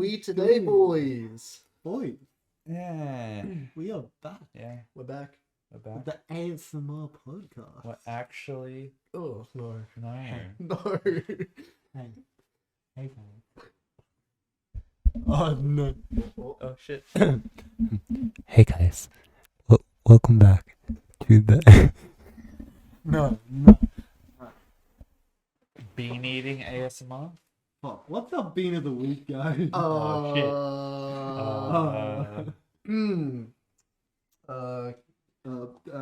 we today, boys? Boys, Yeah. we are back. Yeah. We're back. We're with back. the ASMR podcast. We're actually Oh, no. no. No. Hey, hey, man. Oh, no. Oh shit. Hey guys, welcome back to the. No. Bean eating ASMR. Fuck, what's the bean of the week, guys? Oh, shit.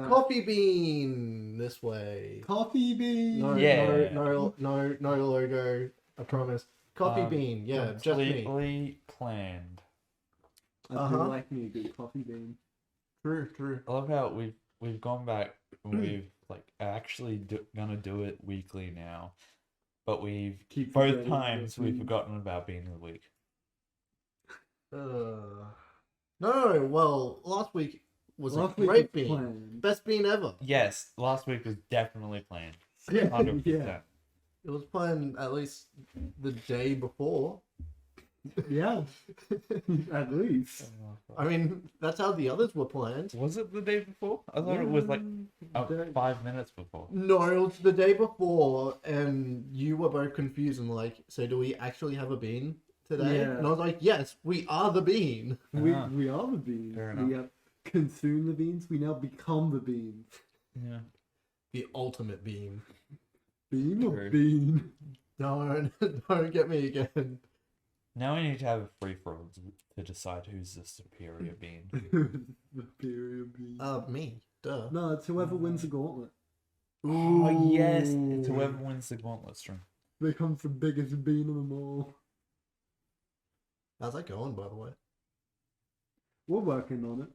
Coffee bean this way. Coffee bean. No, Yeah. no logo. I promise. Coffee bean. Yeah, just me. Completely planned. I do like me a good coffee bean. True. I love how we've gone back and we've like actually gonna do it weekly now, but we've Keep both forgetting times the we've bean. forgotten about being of the week. No. Well, last week was Last a week great was bean. planned. Best bean ever. Yes, last week was definitely planned. Yeah, 100%. yeah. It was planned at least the day before. Yeah, at least. I mean, that's how the others were planned. Was it the day before? I thought it was like Day- 5 minutes before. No, it was the day before, and you were both confused and like, so do we actually have a bean today? Yeah. And I was like, yes, we are the bean. We Ah. we are the beans. Fair We enough. have consumed the beans. We now become the beans. Yeah. The ultimate bean. Bean or True. bean? No, don't get me again. Now we need to have a free for all to decide who's the superior bean. The period bean. Me. Duh. No, it's whoever wins the gauntlet Oh yes, Ooh. it's whoever wins the gauntlet string. becomes the biggest bean of them all. How's that going, by the way? We're working on it.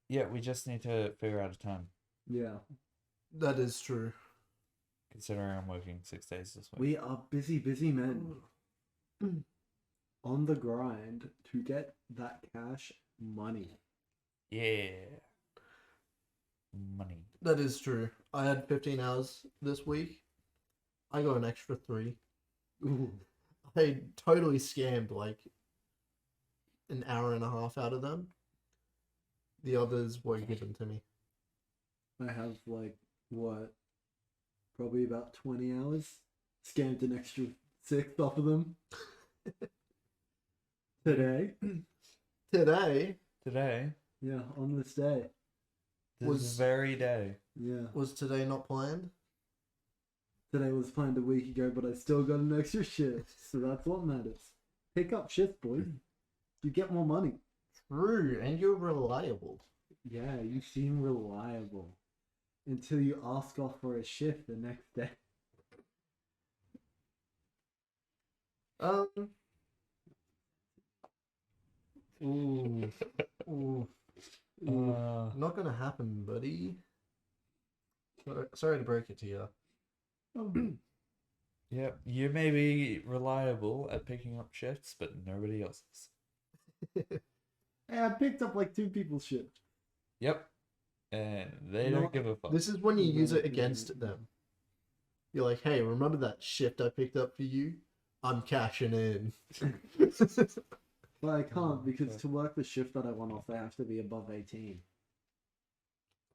Yeah, we just need to figure out a time. Yeah, That is true. Considering I'm working 6 days this week. we are busy men on the grind to get that cash money. Yeah. Money. That is true. I had 15 hours this week. I got an extra 3. Ooh. I totally scammed like an hour and a half out of them. The others were given to me. I have like what? Probably about 20 hours. Scammed an extra 6 off of them. Today. Today Yeah, on this day. This very day. Yeah. was today not planned. Today was planned a week ago, but I still got an extra shift. So that's what matters. Pick up shifts, boys. You get more money. True, and you're reliable. Yeah, you seem reliable. Until you ask off for a shift the next day. Ooh. Ooh. Not gonna happen, buddy. Sorry to break it to you. Yeah, you may be reliable at picking up shifts, but nobody else is. Hey, I picked up like 2 people's shift. Yep. And they No, don't give a fuck. This is when you use it Right, against right. them. You're like, hey, remember that shift I picked up for you? I'm cashing in. But I can't because to work the shift that I want off, I have to be above 18.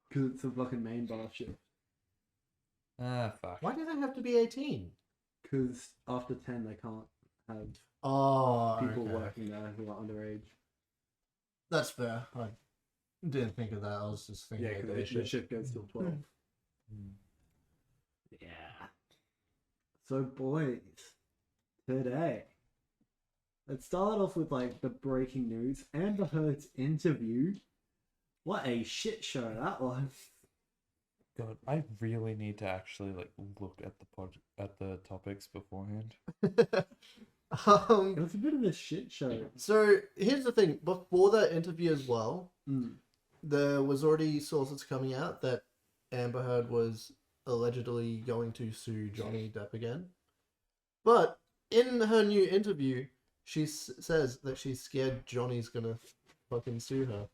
Because it's a fucking main bar shift. Ah, fuck. Why do they have to be 18? Because after 10, they can't have Oh, people okay. working there who are underage. That's fair. I didn't think of that. I was just thinking Yeah, of because day the shift. shift goes till 12. Mm. Yeah. So, boys, today, let's start off with like the breaking news. Amber Heard's interview. What a shit show that was. God, I really need to actually like look at the topics beforehand. It was a bit of a shit show. So here's the thing. Before that interview as well, Mm. there was already sources coming out that Amber Heard was allegedly going to sue Johnny Depp again. But in her new interview, she says that she's scared Johnny's gonna fucking sue her.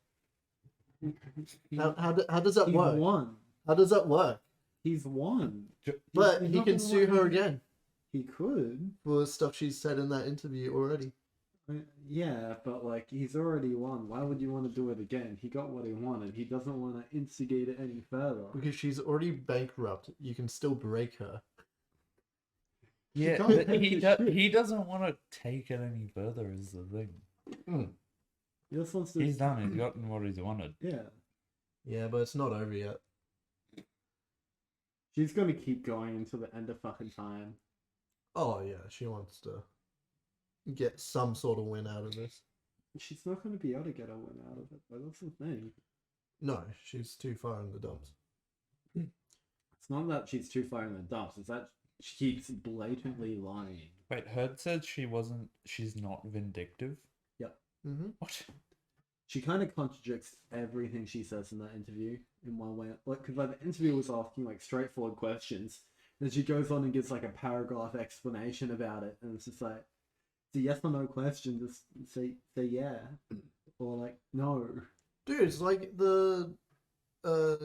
How does that He's work? won. How does that work? He's won. But He's he not can gonna sue let her him- again He could. for stuff she's said in that interview already. Yeah, but like he's already won. Why would you want to do it again? He got what he wanted. He doesn't want to instigate it any further. Because she's already bankrupt. You can still break her. Yeah, can't but take his shit. he doesn't want to take it any further. Is the thing. He just wants to. He's done. He's gotten what he's wanted. Yeah, Yeah, but it's not over yet. she's gonna keep going until the end of fucking time. Oh yeah, she wants to get some sort of win out of this. She's not gonna be able to get a win out of it. But that's the thing. No, she's too far in the dumps. It's not that she's too far in the dumps. It's that she keeps blatantly lying. Wait, Heard said she's not vindictive. Mm-hmm. What? She kind of contradicts everything she says in that interview in one way. Like, because like the interviewer was asking like straightforward questions, then she goes on and gives like a paragraph explanation about it, and it's just like it's a yes or no question. Just say yeah, or like no. Dude, it's like the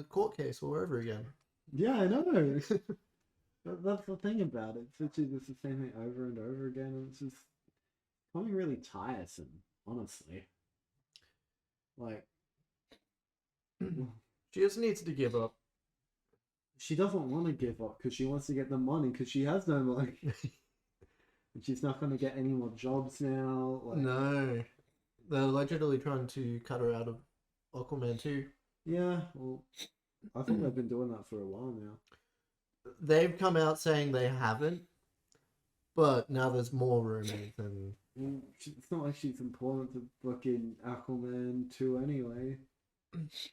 court case all over again. Yeah, I know. That's the thing about it. It's literally just the same thing over and over again, and it's just becoming really tiresome, honestly. Like, She just needs to give up. she doesn't want to give up because she wants to get the money because she has no money. And she's not going to get any more jobs now. Like, No. They're allegedly trying to cut her out of Aquaman 2. yeah, well, I think they've been doing that for a while now. They've come out saying they haven't, but now there's more rumors and Well, it's not like she's important to fucking Aquaman 2 anyway.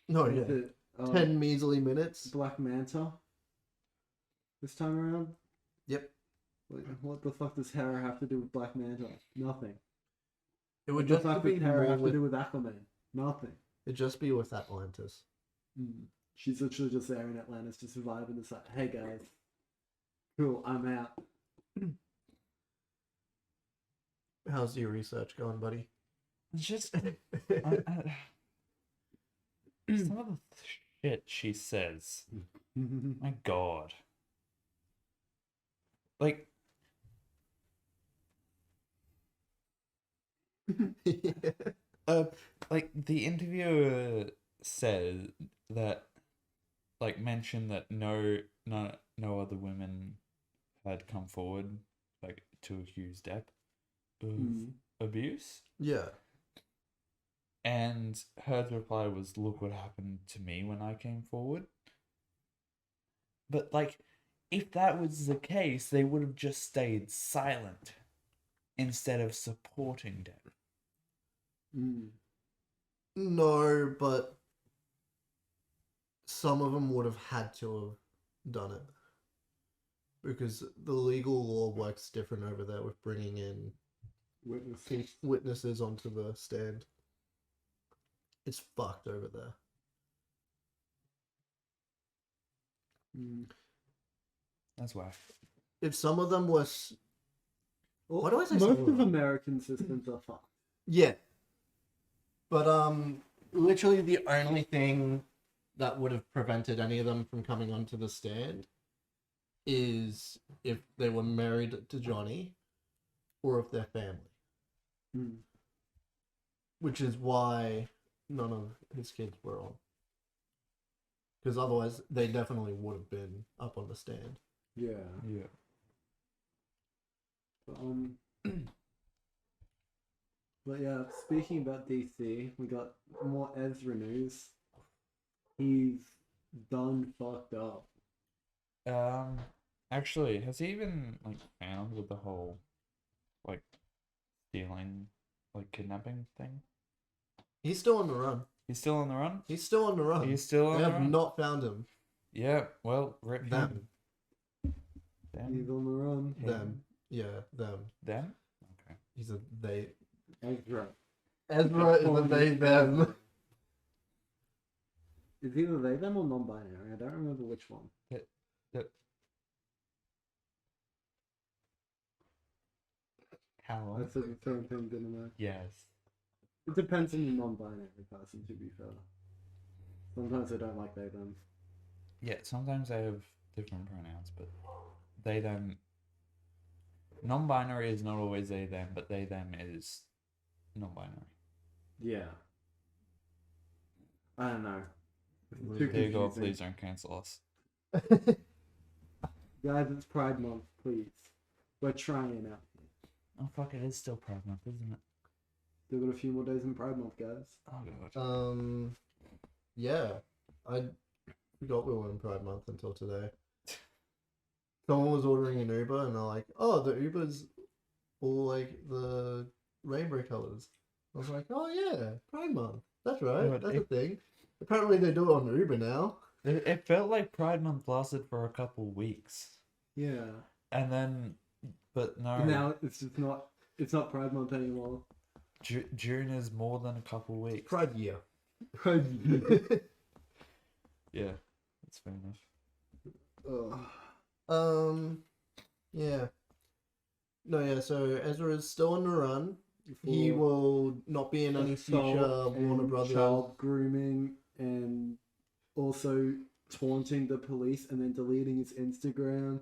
no, Like yeah, the, 10 measly minutes. Black Manta this time around. Yep, Like, what the fuck does Hera have to do with Black Manta? Nothing. it What would the just fuck be does Hera more have to with do with Aquaman? Nothing. it'd just be with Atlantis. She's literally just there in Atlantis to survive and it's like, hey guys, cool, I'm out. How's your research going, buddy? It's just some of the shit she says. My God. Like, like the interviewer said that, like, mentioned that no other women had come forward, like, to accuse Depp of abuse. Yeah. And her reply was, "Look what happened to me when I came forward." But, like, if that was the case, they would have just stayed silent instead of supporting Depp. No, but some of them would have had to have done it. Because the legal law works different over there with bringing in witnesses onto the stand. It's fucked over there. That's why. If some of them were... Well, Why do I say most some of of them? American systems are fucked. Yeah. But, literally the only thing that would have prevented any of them from coming onto the stand is if they were married to Johnny or if they're family. Which is why none of his kids were on. Because otherwise, they definitely would have been up on the stand. Yeah. Yeah. But yeah, speaking about DC, we got more Ezra news. He's done fucked up. Actually, has he been, like, found with the whole, like, stealing, like, kidnapping thing? He's still on the run. He's still on the run? He's still on the run. He's still on They the have run? not found him. Yeah, well, rip Them. him. Them? He's on the run. Them. Yeah, them. Them? Okay. He's a they. Ezra. Ezra is a they, them. Is either they, them, or non-binary? I don't remember which one. Calum? I said the same thing, didn't I? Yes. It depends on the non-binary person, to be fair. Sometimes I don't like they, them. Yeah, sometimes they have different pronouns, but they, them. Non-binary is not always they, them, but they, them is non-binary. Yeah. I don't know. Really Too Dear God, confusing. please don't cancel us. Guys, it's Pride Month, please. We're trying out. Oh fuck! It is still Pride Month, isn't it? Still got a few more days in Pride Month, guys. Oh god. Yeah, I forgot we were in Pride Month until today. Someone was ordering an Uber, and they're like, "Oh, the Uber's all like the rainbow colors." I was like, "Oh yeah, Pride Month. That's right. God, That's a thing." Apparently, they do it on Uber now. It felt like Pride Month lasted for a couple weeks, Yeah. and then, but no. Now it's just not. It's not Pride Month anymore. June is more than a couple weeks. Pride year. Pride. Yeah, that's fair enough. Yeah. No, yeah. So Ezra is still on the run. He will not be in any future Warner Brothers. Child grooming and also taunting the police and then deleting his Instagram.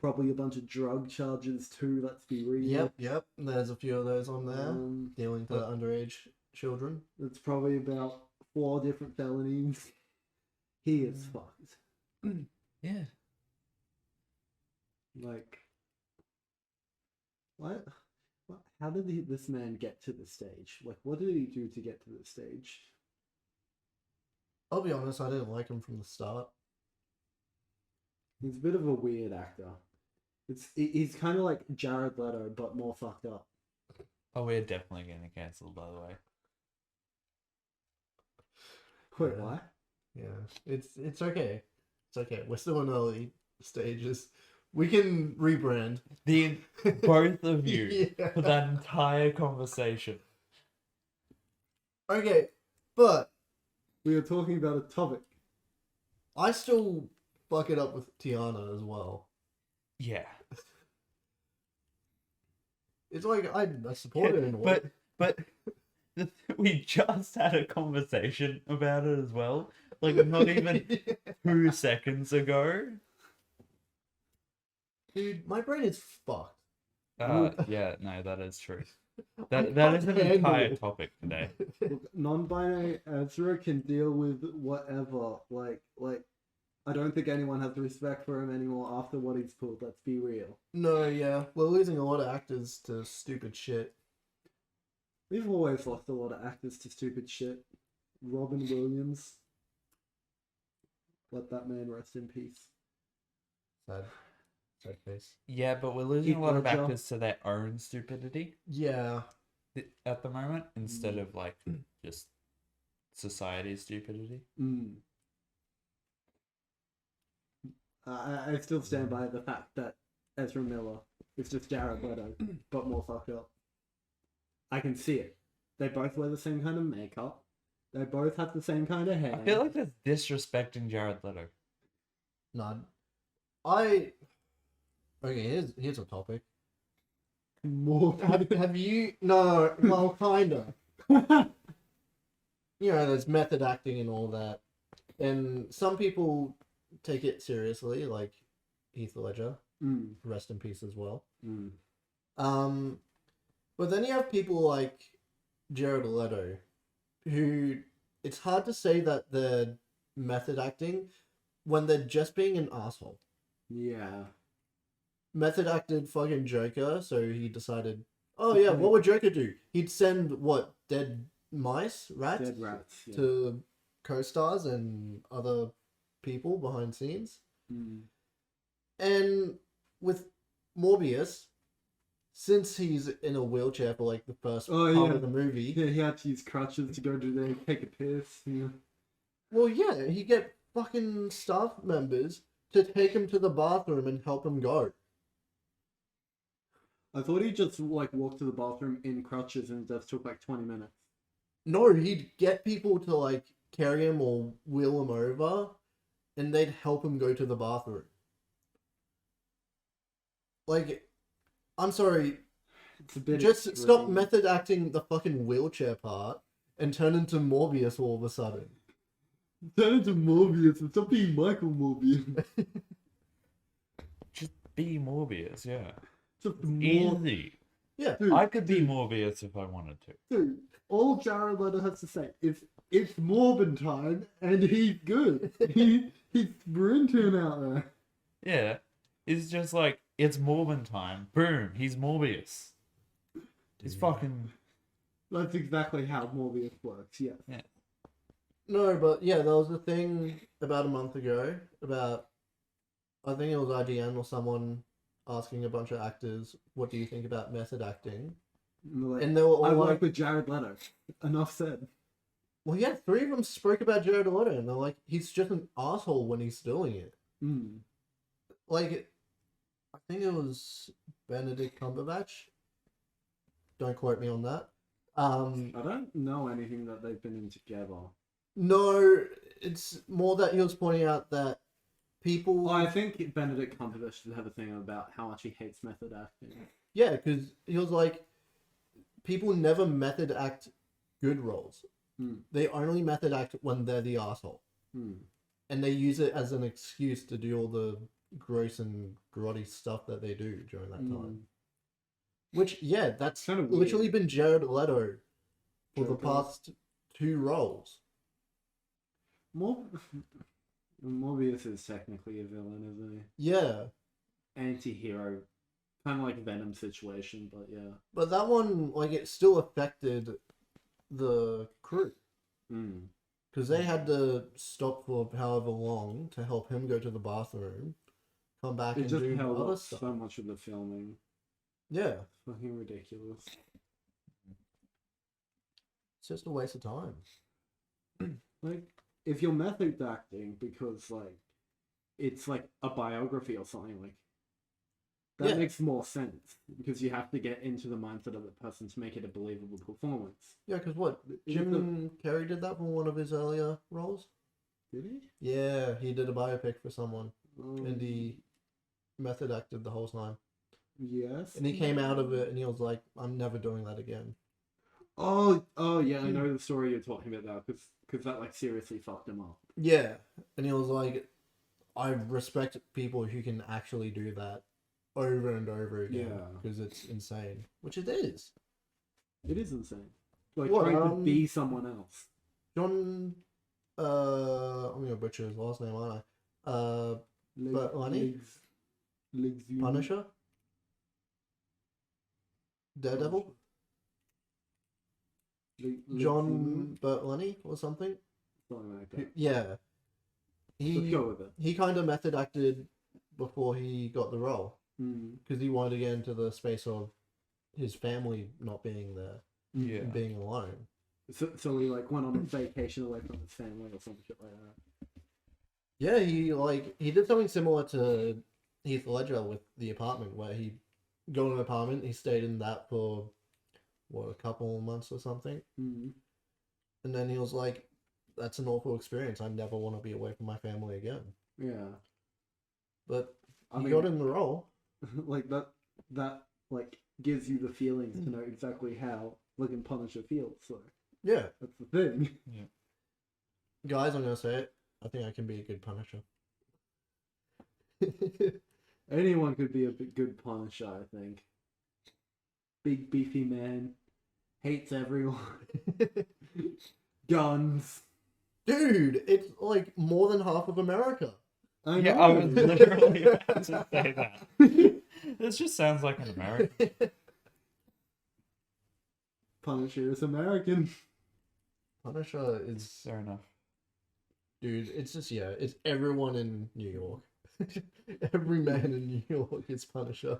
Probably a bunch of drug charges too, let's be real. Yep. There's a few of those on there. Dealing to underage children. It's probably about 4 different felonies. He is fucked. Yeah. Like, what? How did this man get to this stage? Like, what did he do to get to this stage? I'll be honest, I didn't like him from the start. He's a bit of a weird actor. He's kind of like Jared Leto, but more fucked up. Oh, we're definitely getting cancelled, by the way. Wait, Yeah. why? Yeah, it's okay. It's okay. We're still in early stages. We can rebrand. Both of you Yeah. for that entire conversation. Okay, but We are talking about a topic. I still fuck it up with Tiana as well. Yeah. It's like I support it in a way. But we just had a conversation about it as well. Like not even 2 seconds ago. Dude, my brain is fucked. Yeah, no, that is true. I That is an can't handle entire it. topic today. Look, non-binary Ezra can deal with whatever. Like, I don't think anyone has respect for him anymore after what he's pulled. Let's be real. No, yeah, we're losing a lot of actors to stupid shit. We've always lost a lot of actors to stupid shit. Robin Williams. Let that man rest in peace. Sad face. Yeah, but we're losing Heath a lot of Ledger. actors to their own stupidity Yeah, at the moment instead of like just society's stupidity. I still stand by the fact that Ezra Miller is just Jared Leto, but more fucked up. I can see it. They both wear the same kind of makeup. They both have the same kind of hair. I feel like that's disrespecting Jared Leto. none. Okay, here's a topic. more. Have you? No, well, kinda. You know, there's method acting and all that, and some people take it seriously, like Heath Ledger, rest in peace as well. But then you have people like Jared Leto, who it's hard to say that they're method acting when they're just being an asshole. Yeah. Method acted fucking Joker, so he decided, oh yeah, what would Joker do? He'd send what, dead mice, rats, Dead rats. Yeah. to co-stars and other people behind scenes. And with Morbius, since he's in a wheelchair for like the first part of the movie, Yeah, he had to use crutches to go to there, take a piss. Yeah. well, yeah, he get fucking staff members to take him to the bathroom and help him go. I thought he just like walked to the bathroom in crutches and it just took like 20 minutes. No, he'd get people to like carry him or wheel him over, and they'd help him go to the bathroom. Like, I'm sorry, It's a bit just stop extreme. method acting the fucking wheelchair part and turn into Morbius all of a sudden. Turn into Morbius and stop being Michael Morbius. Just be Morbius, yeah. Just more. Easy. Yeah. Dude, I could be Morbius if I wanted to. Dude, all Jared Leto has to say is it's Morbin time, and he's good. He's sprinting out there. Yeah. It's just like, it's Morbin time. Boom. He's Morbius. He's fucking... That's exactly how Morbius works. Yes. Yeah. No, but yeah, there was a thing about a month ago about, I think it was IGN or someone asking a bunch of actors, what do you think about method acting? And they were all I like, work with Jared Leto. Enough said. well, yeah, 3 of them spoke about Jared Leto, and they're like, he's just an asshole when he's doing it. Mm. Like, I think it was Benedict Cumberbatch. Don't quote me on that. I don't know anything that they've been in together. No, it's more that he was pointing out that people... Well, I think Benedict Cumberbatch should have a thing about how much he hates method acting. Yeah, because he was like, people never method act good roles. Mm. They only method act when they're the asshole. Mm. And they use it as an excuse to do all the gross and grotty stuff that they do during that time. Which, yeah, that's Kinda weird. literally been Jared Leto for the Joker. past 2 roles. Morbius is technically a villain, isn't Yeah, he? Anti-hero. Kind of like Venom situation, but yeah. but that one, like, it still affected the crew. Mm. Because they had to stop for however long to help him go to the bathroom, come back It and just do held other up stuff. so much of the filming. Yeah, Fucking ridiculous. it's just a waste of time. Like, if you're method acting because, like, it's like a biography or something, like, that Yeah. makes more sense because you have to get into the mindset of the person to make it a believable performance. Yeah, because what? Jim Carrey did that for one of his earlier roles? Did he? Yeah, he did a biopic for someone, and Um, he method acted the whole time. Yes. And he came out of it and he was like, I'm never doing that again. Oh, yeah, I know the story you're talking about now because that, like, seriously fucked him up. Yeah, and he was like, I respect people who can actually do that over and over again Yeah. because it's insane, which it is. It is insane. Like, What, trying to be someone else. John, I'm gonna butcher his last name, aren't I? But Lenny? Legs Punisher? Daredevil? John Bertolini or something? Something like that. Yeah. Let's go with it. He kind of method acted before he got the role Mm. because he wanted to get into the space of his family not being there Yeah. and being alone. So he, like, went on a vacation away from his family or some shit like that. Yeah, he did something similar to Heath Ledger with The Apartment, where he got an apartment, he stayed in that for a couple of months or something, Mm. and then he was like, "That's an awful experience. I never want to be away from my family again." Yeah. But I he mean, got in the role. like, that, like, gives you the feelings to know exactly how Looking Punisher feels, so Yeah, that's the thing. guys, I'm gonna say it. I think I can be a good Punisher. Anyone could be a good Punisher, I think. Big beefy man, hates everyone, guns. Dude, it's like more than half of America. I Yeah, know. I was literally about to say that. This just sounds like an American. Punisher is American. Punisher is, Fair enough. dude, it's just, yeah, it's everyone in New York. Every man in New York is Punisher.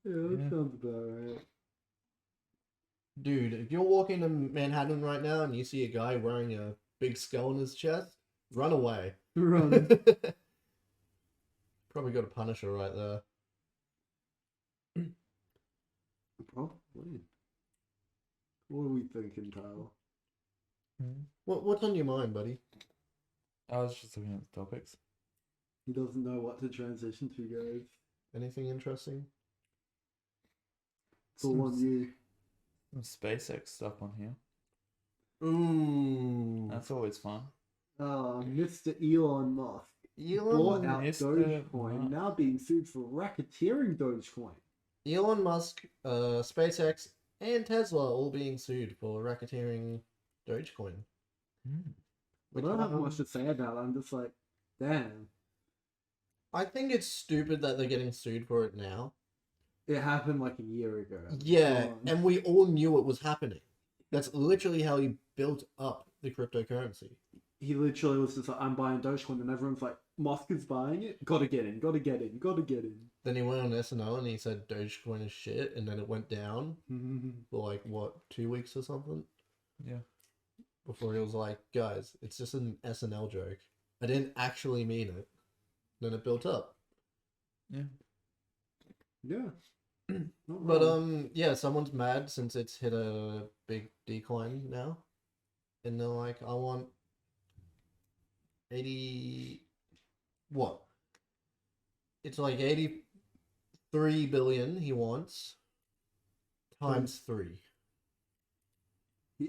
Yeah, that Yeah. sounds about right. Dude, if you're walking in Manhattan right now and you see a guy wearing a big skull on his chest, run away. Run. Probably got a Punisher right there. Probably. What are we thinking, Kyle? What's on your mind, buddy? I was just looking at the topics. He doesn't know what to transition to, guys. Anything interesting? It's all on you. Some SpaceX stuff on here. Ooh. That's always fun. Mr. Elon Musk bought out Mr. Dogecoin, Musk. now being sued for racketeering Dogecoin. Elon Musk, SpaceX, and Tesla all being sued for racketeering Dogecoin. Hmm. I Which don't have one- much to say about it. I'm just like, damn. I think it's stupid that they're getting sued for it now. It happened like a year ago. Yeah, Come on. and we all knew it was happening. That's literally how he built up the cryptocurrency. He literally was just like, I'm buying Dogecoin, and everyone's like, Musk is buying it? Gotta get in, gotta get in, gotta get in. Then he went on SNL and he said Dogecoin is shit, and then it went down for like, what, 2 weeks or something? Yeah. Before he was like, guys, it's just an SNL joke. I didn't actually mean it. Then it built up. Yeah. Yeah. Not But wrong. yeah, someone's mad since it's hit a big decline now. And they're like, I want 80 what? It's like 83 billion he wants times 3.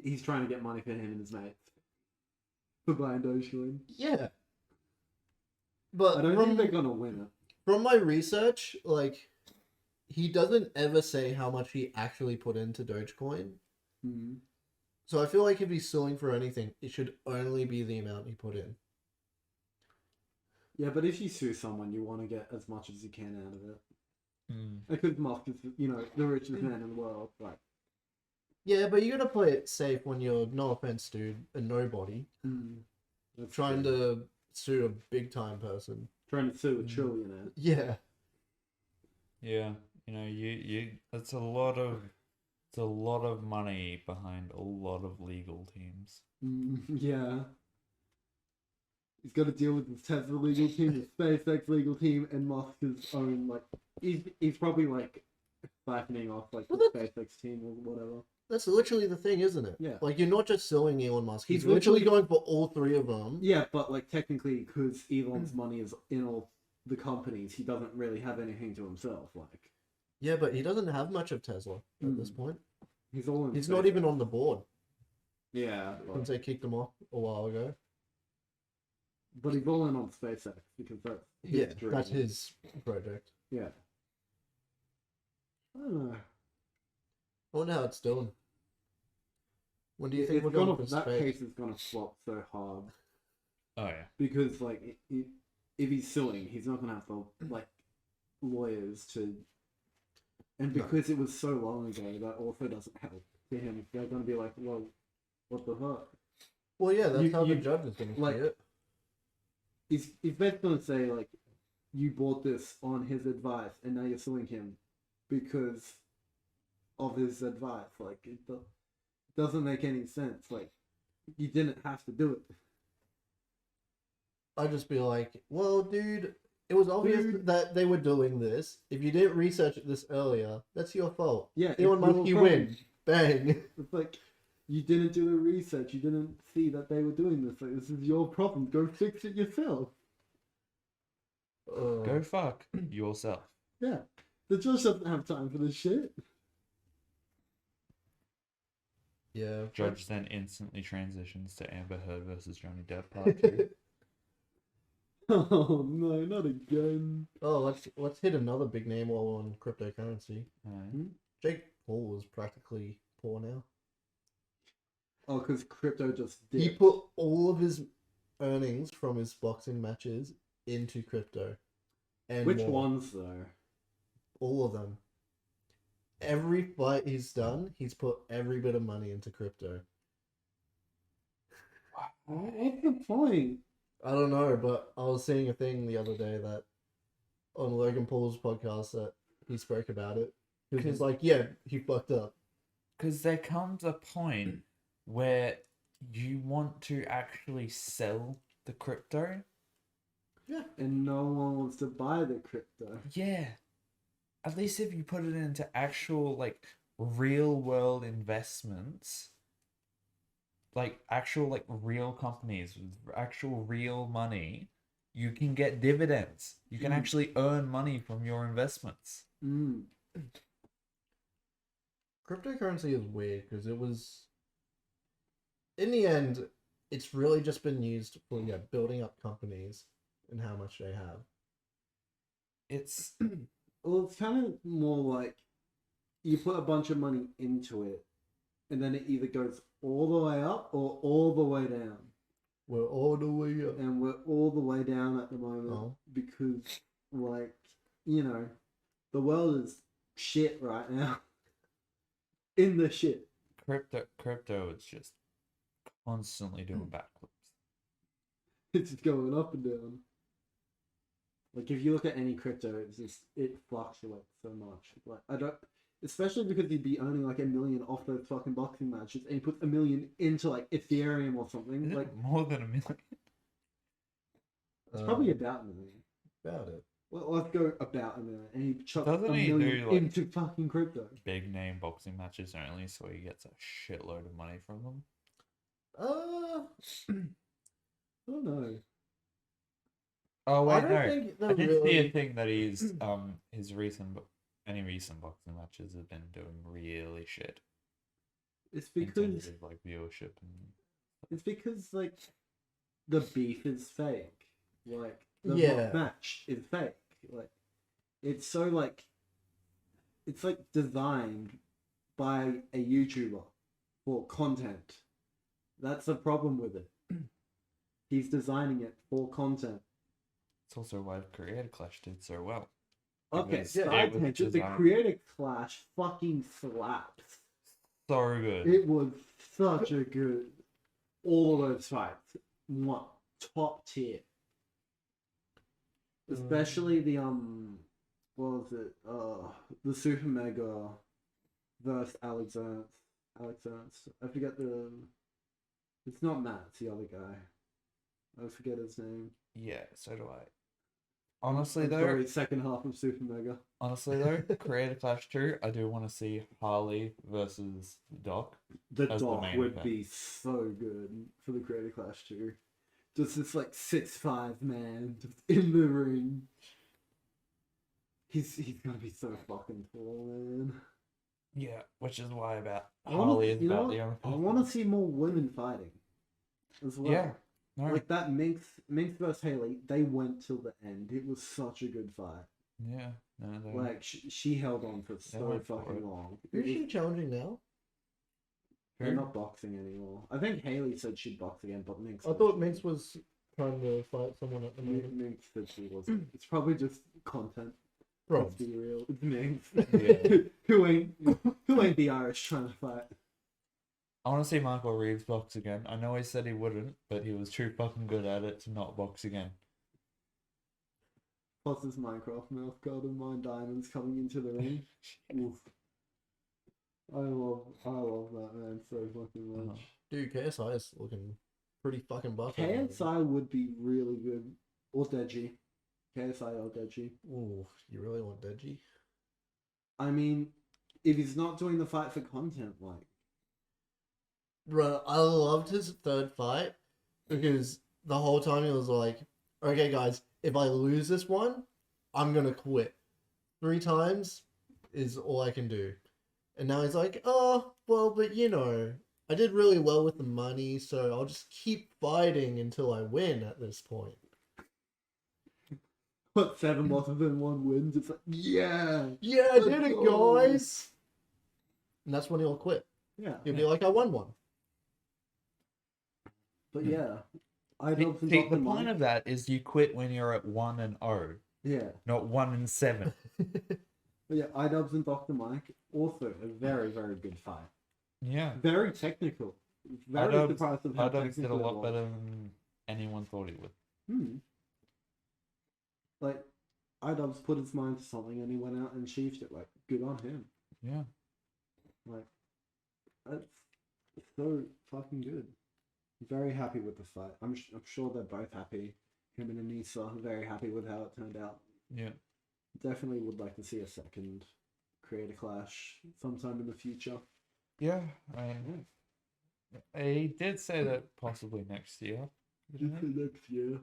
He's trying to get money for him and his mates for buying Dogecoin. Yeah. But I don't think they're gonna win it. from my research, like, he doesn't ever say how much he actually put into Dogecoin. Mm-hmm. So I feel like if he's suing for anything, it should only be the amount he put in. Yeah, but if you sue someone, you want to get as much as you can out of it. Hmm. Because Musk is, the richest man in the world. Like, Yeah, but you gotta play it safe when you're, no offense, dude, a nobody. that's Trying true. to sue a big time person. Trying to sue a trillionaire. Yeah. Yeah. You it's a lot of money behind a lot of legal teams. Yeah. He's got to deal with the Tesla legal team, the SpaceX legal team, and Musk's own, like, he's probably, like, siphoning off, like, the Well, SpaceX team or whatever. That's literally the thing, isn't it? Yeah. Like, you're not just suing Elon Musk. He's He's literally literally- going for all 3 of them. Yeah, but, like, technically, because Elon's money is in all the companies, he doesn't really have anything to himself, like. Yeah, but he doesn't have much of Tesla at this point. He's all in He's not SpaceX. even on the board Yeah, since they kicked him off a while ago. but he's all in on SpaceX, because that's his Yeah, dream. that's his project. Yeah. I don't know. I wonder how it's doing. When do you think we're going for That space? case is gonna flop so hard. Oh yeah. Because, like, if he's suing, he's not gonna have to, like, lawyers to. And No. because it was so long ago, that also doesn't help to him. They're gonna be like, well, what the fuck? Well, yeah, that's how the you- judge is going to like- see it. He's basically gonna say, like, you bought this on his advice, and now you're suing him because of his advice. Like, it doesn't make any sense. Like, you didn't have to do it. I'd just be like, well, dude, it was obvious Dude. that they were doing this. If you didn't research this earlier, that's your fault. Yeah, Elon it's Musk, your you problem. win. Bang. It's like, you didn't do the research. You didn't see that they were doing this. Like, this is your problem. Go fix it yourself. Go fuck yourself. Yeah. The judge doesn't have time for this shit. Yeah. Judge then instantly transitions to Amber Heard versus Johnny Depp part 2. Oh, no, not again. Oh, let's hit another big name while we're on cryptocurrency. Alright. Jake Paul is practically poor now. Oh, because crypto just He dipped. put all of his earnings from his boxing matches into crypto. And Which more. ones, though? All of them. Every fight he's done, he's put every bit of money into crypto. What's the point? I don't know, but I was seeing a thing the other day that on Logan Paul's podcast that he spoke about it. He was just like, yeah, he fucked up. Because there comes a point where you want to actually sell the crypto. And no one wants to buy the crypto. Yeah. At least if you put it into actual, like, real world investments, like actual, like, real companies with actual real money, you can get dividends. You can actually earn money from your investments. Cryptocurrency is weird because it was, in the end, it's really just been used for building up companies in how much they have. It's Well, it's kind of more like you put a bunch of money into it, and then it either goes all the way up or all the way down. We're all the way up. And we're all the way down at the moment Oh. because, like, you know, the world is shit right now. In the shit. crypto is just constantly doing backflips. It's just going up and down. Like, if you look at any crypto, it fluctuates so much. Like, I don't, especially because you'd be earning like $1 million off those fucking boxing matches, and you put $1 million into like Ethereum or something. Is Like, it more than $1 million? it's probably about $1 million. About it. Well, let's go about $1 million, and he chucks Doesn't $1 he million do, like, into fucking crypto. Big name boxing matches only, so he gets a shitload of money from them. I don't know. Oh I wait, don't no. think I they're did see a really. thing that he's his any recent boxing matches have been doing really shit It's in terms because of like viewership and like the beef is fake. Like the Yeah. match is fake. Like it's so like it's like designed by a YouTuber for content. That's the problem with it. He's designing it for content. it's also why Creator Clash did so well. Okay, Because side it was tangent. The designed Creator Clash fucking slaps. so good. It was such a good. All of those fights, what top tier. Especially the what was it? The Super Mega versus Alexander. I forget the. It's not Matt. It's the other guy. I forget his name. Yeah, so do I. Honestly I'm though, sorry, second half of Super Mega. Creator Clash 2, I do want to see Harley versus Doc. The As the Doc main would event. be so good for the Creator Clash 2. Just this like 6'5" man just in the ring. He's gonna be so fucking tall, man. Yeah, which is why about I wanna- Harley is you know about what? the only I want to see more women fighting as well. Yeah. No. Like that Minx versus Haley, they went till the end. It was such a good fight. Yeah. No, they, Like she held on for so went for fucking it. long. Who's she challenging now? They're Who? not boxing anymore. I think Haley said she'd box again, but Minx. I thought Minx was trying to fight someone at the moment. Minx said she wasn't. It's probably just content. Bro, Let's be real. It's Minx. Yeah. who ain't the Irish trying to fight? I want to see Michael Reeves box again. I know he said he wouldn't, but he was too fucking good at it to not box again. Plus his Minecraft mouth guard and mine diamonds coming into the ring. Oof. I love that man so fucking much. dude, KSI is looking pretty fucking buff. KSI would be really good. Or Deji. KSI or Deji. Ooh, you really want Deji? I mean, if he's not doing the fight for content, like. Bro, I loved his third fight because the whole time he was like, okay, guys, if I lose this one, I'm going to quit. 3 times is all I can do. And now he's like, oh, well, but you know, I did really well with the money, so I'll just keep fighting until I win at this point. What, 7 losses and 1 wins? It's like, yeah! Yeah, I Let's did it, go. guys! And that's when he'll quit. Yeah. He'll be like, I won one. But yeah. I See, don't think the point of that is you quit when you're at 1-0, Yeah. not 1-7. But yeah, iDubbbz and Dr. Mike, also a very, very good fight. Yeah. Very technical. Very iDubbbz- surprised of how iDubbbz did a technical it lot was. better than anyone thought he would. Like, iDubbbz put his mind to something and he went out and achieved it. Like, good on him. Yeah. Like, that's so fucking good. Very happy with the fight. I'm sure they're both happy. Him and Anissa are very happy with how it turned out. Yeah. Definitely would like to see a second Creator Clash sometime in the future. Yeah. I mean, he did say that possibly next year. didn't he? Next year.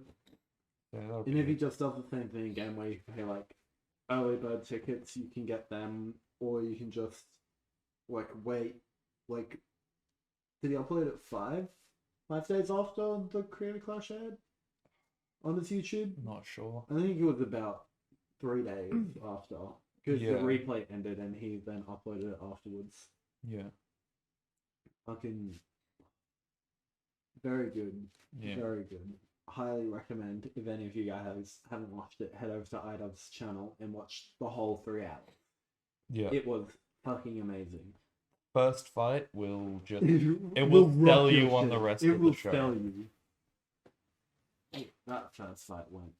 So that'll And be if he good. just does the same thing again where you pay like early bird tickets, you can get them, or you can just like wait. Like, did he upload it 5 days after the Creator Clash aired? on his YouTube. Not sure. I think it was about 3 days after, because Yeah. the replay ended and he then uploaded it afterwards. Yeah. Fucking very good, Yeah. very good. Highly recommend if any of you guys haven't watched it, head over to Idov's channel and watch the whole 3 hours. Yeah. It was fucking amazing. First fight will just It will rock sell your you on shit. the rest it of the will show. sell you. That first fight went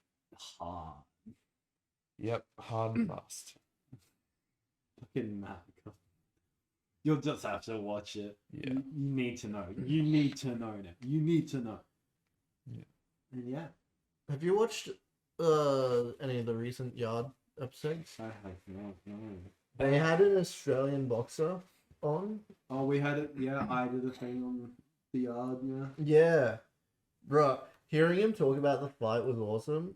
hard. Yep, hard and fast. Fucking mad. You'll just have to watch it. Yeah. You need to know. You need to know now. You need to know. Yeah. And yeah, Have you watched any of the recent Yard episodes? I have no. They had an Australian boxer on. Oh, we had it. Yeah, I did a thing on the yard. Yeah. Yeah, bro. Hearing him talk about the fight was awesome,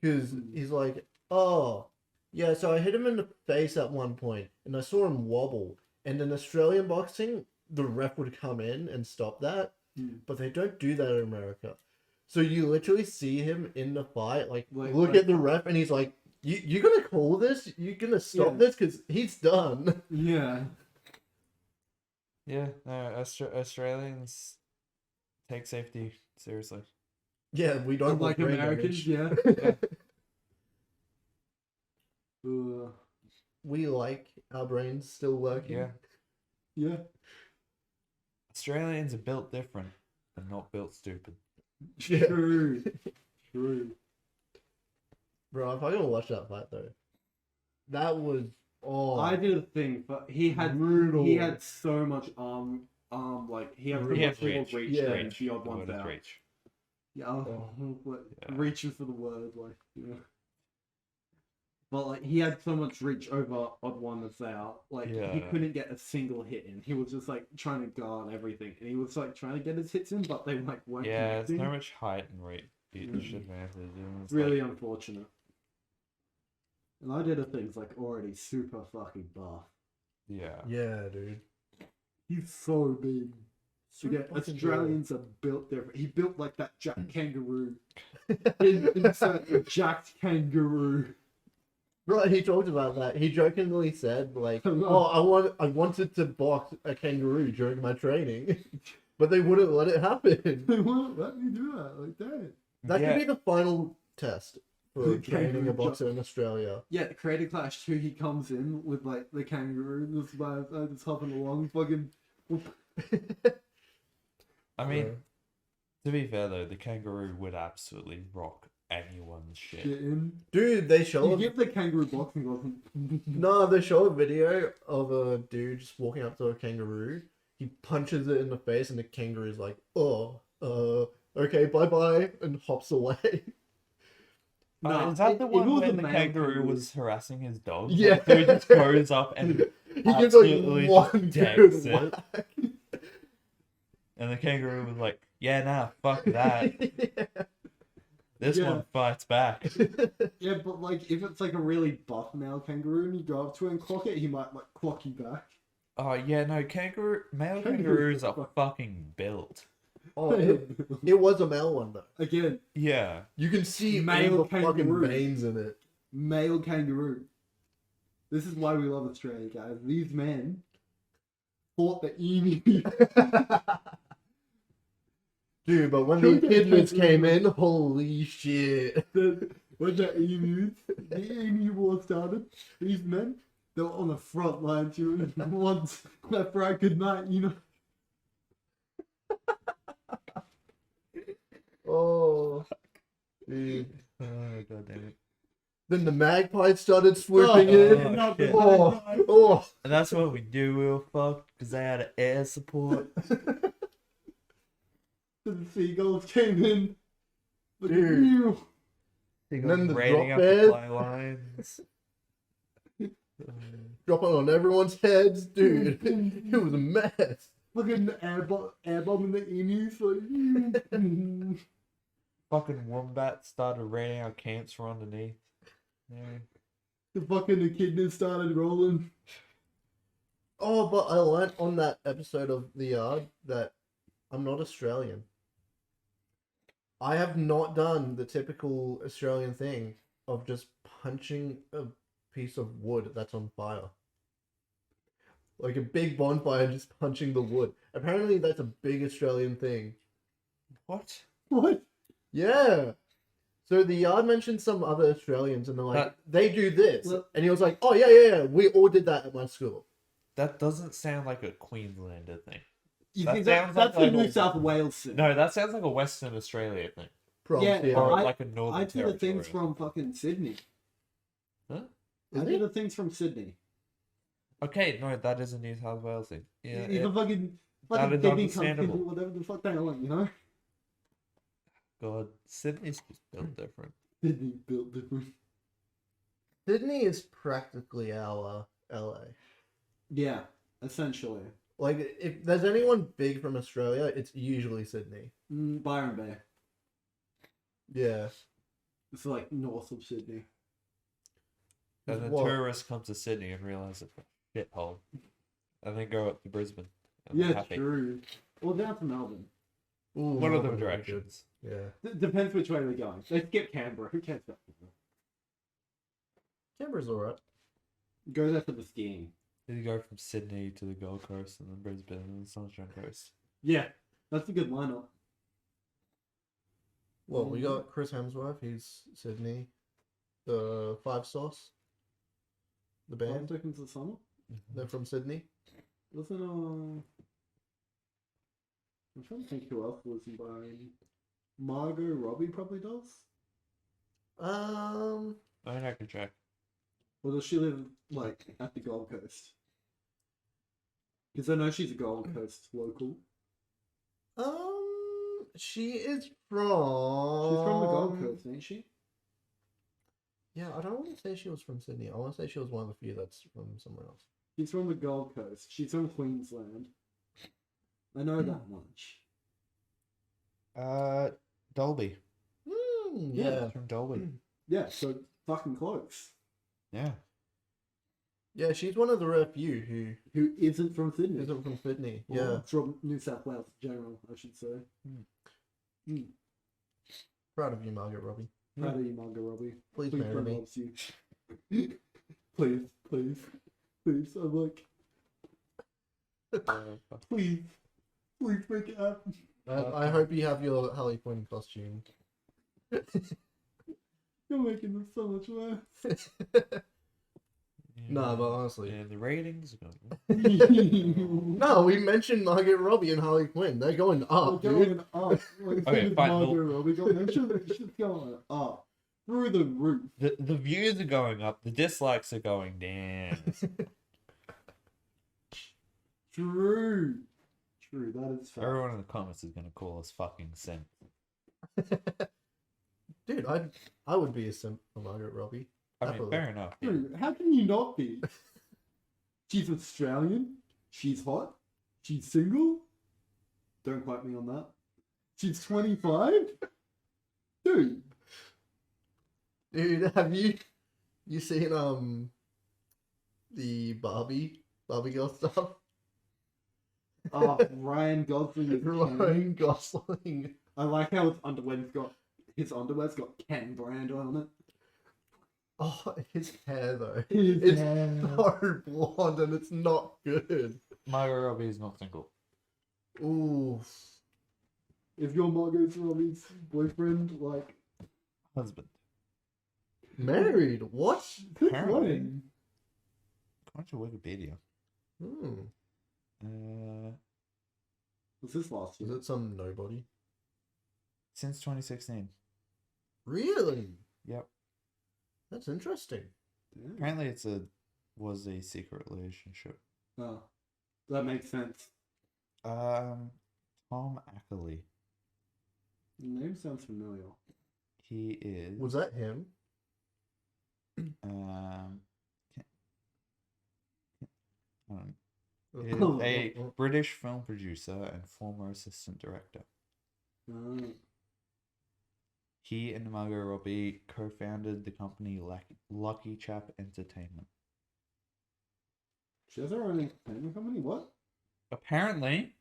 because he's like, "Oh, yeah, so I hit him in the face at one point, and I saw him wobble. And in Australian boxing, the ref would come in and stop that, but they don't do that in America. So you literally see him in the fight, like look at the ref, and he's like, "You gonna call this? You gonna stop this? Because he's done." Yeah. Yeah, no, Australians take safety seriously. Yeah, we don't Unlike want brain Americans, damage. yeah. We like our brains still working. Yeah. Yeah. Australians are built different, but not built stupid. Yeah. True. True. Bro, if I gotta watch that fight though, that was I did a thing, but he had brutal. he had so much like he had He had so much more reach. reach Yeah. than the odd The ones word is out. reach. Yeah, Yeah. reaching for the word, like, yeah. But like he had so much reach over odd one that's out, like he Yeah. couldn't get a single hit in. He was just like trying to guard everything, and he was like trying to get his hits in, but they like weren't Yeah, it's connecting. so much height and reach advantage. And It's really unfortunate. And I did a thing's like already super fucking buff. yeah. Yeah, dude. He's so big. So Yeah, fucking Australians are built different. He built like that jacked kangaroo. Insert a jacked kangaroo. Right, he talked about that. He jokingly said, like, "Oh, I wanted to box a kangaroo during my training, but they wouldn't let it happen." They won't let me do that. Like that. That Yeah. could be the final test for The training kangaroo a boxer in Australia. Yeah, Creator Clash 2, he comes in with like the kangaroo, this guy just hopping along, fucking. I mean, to be fair though, the kangaroo would absolutely rock anyone's shit. Shit in. Dude, they show You a give the kangaroo boxing lesson. no, they show a video of a dude just walking up to a kangaroo. He punches it in the face, and the kangaroo's like, "Oh, okay, bye bye," and hops away. Nah, is that it- the it one was when a the male kangaroo kangaroo. was harassing his dog? Yeah. Like, so he just goes up and He gives absolutely like one just decks good it. whack. And the kangaroo was like, yeah, nah, fuck that. This Yeah. one fights back. Yeah, but like if it's like a really buff male kangaroo and you go up to it and clock it, he might like clock you back. Oh, yeah, no, male Kangaroos kangaroos are are fucking built. Oh, it was a male one though. Again, Yeah. You can see Male all the fucking kangaroo. veins in it. male kangaroo. This is why we love Australia, guys. These men fought the emu. Dude, but when Kill the the echidnas kangaroo. came in, holy shit. When the emu war started, these men, they were on the front line too. Once after I could not, you know. Oh, dude. Oh, god damn it. Then the magpies started swooping Oh, in. not shit. the Oh, magpie. oh. And that's what we do, we were fucked, because they had an air support. The seagulls came in. Look at Dude. you. And then the Raiding drop up the bears. fly lines. Dropping on everyone's heads, dude. It was a mess. Fucking air bombing the emus. Like, Fucking wombats started raiding our camps from underneath. Yeah. the fucking echidnas started rolling. Oh, but I learned on that episode of The Yard that I'm not Australian. I have not done the typical Australian thing of just punching a piece of wood that's on fire. Like a big bonfire and just punching the wood. Apparently that's a big Australian thing. What? What? Yeah. So the yard mentioned some other Australians and they're like, That- they do this. Well- And he was like, oh yeah. We all did that at my school. That doesn't sound like a Queenslander thing. You That think sounds that's like a New a- South Wales thing? No, that sounds like a Western Australia thing. Probably. Yeah, Or I- like a Northern I do the things Territory. from fucking Sydney. Huh? Is I it? do the things from Sydney. Okay, no, that is a New South Wales thing. Yeah, You can fucking that is Sydney come understandable. do whatever the fuck they want, you know? God, Sydney's just built different. Sydney built different. Sydney is practically our LA. Yeah, essentially. Like, if there's anyone big from Australia, it's usually Sydney. Byron Bay. Yeah. It's like north of Sydney. And then What? tourists come to Sydney and realize it's a shithole. And then go up to Brisbane. And they're Yeah, happy. true. Or down to Melbourne. Ooh, One of the Melbourne would be good. directions. Yeah. Depends which way they're going. They skip Canberra. Who cares about Canberra? Canberra's alright. Go there for the skiing. You go from Sydney to the Gold Coast and then Brisbane and the Sunshine Coast. Yeah, that's a good lineup. Well, we got Chris Hemsworth, he's Sydney. The Five Sauce, the 5 band, seconds of summer. they're from Sydney. Wasn't I'm trying to think who else was in Byron. Margot Robbie probably does. I mean, I can check. Or does she live like at the Gold Coast? Because I know she's a Gold Coast local. She is from. She's from the Gold Coast, ain't she? Yeah, I don't want to say she was from Sydney. I want to say she was one of the few that's from somewhere else. She's from the Gold Coast. She's from Queensland. I know that much. Dolby. Yeah. It's from Dolby. Yeah, so fucking close. Yeah. Yeah, she's one of the rare few Who isn't from who Sydney? isn't from Sydney. Or Yeah. from New South Wales in general, I should say. Proud of you, Margaret Robbie. Proud of you, Margot Robbie. Please Big marry friend me. loves you. Please, please, please. I'm like, please, please make it happen. I hope you have your Harley Quinn costume. You're making this so much worse. No, but honestly. And the ratings are going. No, we mentioned Margaret Robbie and Harley Quinn. They're going up, We're dude. going up. Like, Okay, fine, Margot we'll- Robbie got mentioned. It's just going up through the roof. The views are going up, the dislikes are going down. True. True. That is fact. Everyone in the comments is gonna call us fucking simp. Dude, I would be a simp for Margaret Robbie. I mean, Happily. fair enough. Yeah. Dude, how can you not be? She's Australian. She's hot. She's single. Don't quote me on that. She's 25. Dude. Dude, have you seen the Barbie girl stuff? Ryan Gosling is Ken. Ryan Gosling. I like how his underwear's got Ken brand on it. Oh, his hair though. His It's hair. so blonde and it's not good. Margot Robbie is not single. Ooh. If you're Margot Robbie's boyfriend, like, Husband. Married? What? good Apparently. one. According to Wikipedia. Was this last Is year? it some nobody? Since 2016. Really? Yep. That's interesting. Damn. Apparently was a secret relationship. Oh, that makes sense. Tom Ackley. The name sounds familiar. He is Was that him? is Oh, a British film producer and former assistant director. He and Margot Robbie co-founded the company Lucky Chap Entertainment. She has her own entertainment company? What? Apparently,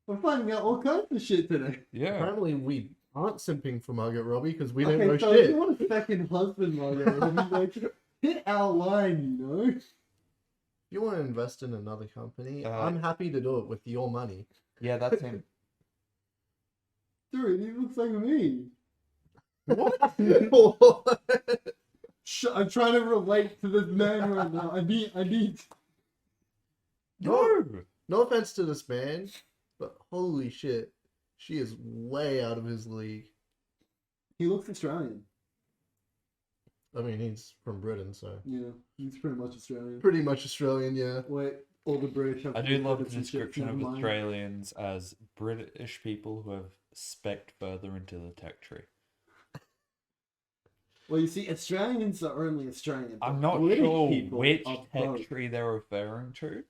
We're finding out all kinds of shit today. Yeah. Apparently, we aren't simping for Margot Robbie because we don't Okay, know so if shit. you want a second husband, Margot, like, hit our line, you know? If you want to invest in another company, Uh, I'm happy to do it with your money. Yeah, that's him. Dude, he looks like me. What? I'm trying to relate to this man right now. I need. No, no offense to this man, but holy shit, she is way out of his league. He looks Australian. I mean, he's from Britain, so Yeah, he's pretty much Australian. pretty much Australian, yeah. Wait, all the British have. I do love the citizenship, description never of mind. Australians as British people who have specced further into the tech tree. Well, you see, Australians are only Australian. I'm but not British sure people which are tech both. tree they're referring to,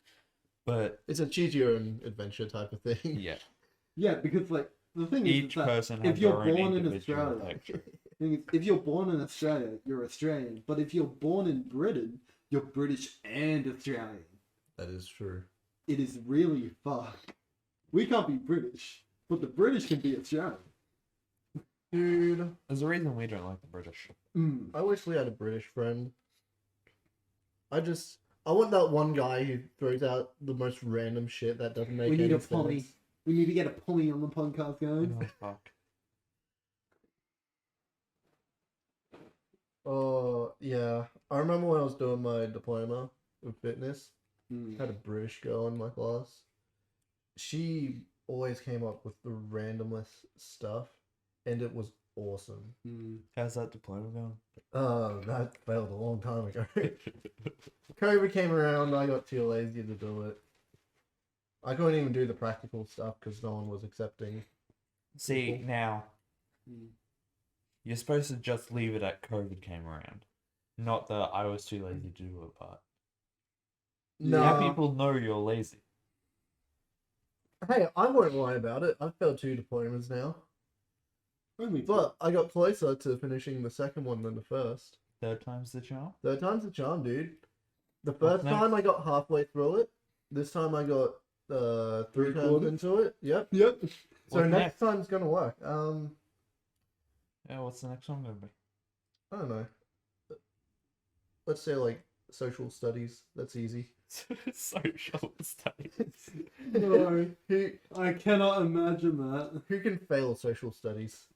but It's a choose your own adventure type of thing. yeah, Yeah, because like the thing each is that person if has you're their own born in individual Australia, tech tree. thing is, if you're born in Australia, you're Australian. But if you're born in Britain, you're British and Australian. That is true. It is really fucked. We can't be British, but the British can be Australian. Dude, There's a reason we don't like the British. I wish we had a British friend. I want that one guy who throws out the most random shit that doesn't make We need any a pommy. sense. We need to get a pommy on the podcast, guys. Oh, fuck. Oh, yeah. I remember when I was doing my diploma with fitness, I had a British girl in my class. She always came up with the randomest stuff, and it was awesome. How's that diploma going? That failed a long time ago. COVID came around, I got too lazy to do it. I couldn't even do the practical stuff because no one was accepting. See, People. now, Mm. you're supposed to just leave it at COVID came around. Not that I was too lazy to do it, but now No. people know you're lazy. Hey, I won't lie about it. I've failed 2 diplomas now. Only two. But I got closer to finishing the second one than the first. Third time's the charm. Third time's the charm, dude. The What's first next? time I got halfway through it. This time I got 3 Three times quarters? into it. Yep. Yep. So What's next next? time's gonna work. Yeah, what's the next one gonna be? I don't know. Let's say like social studies. That's easy. Social studies. No, Who I cannot imagine that. who can fail social studies?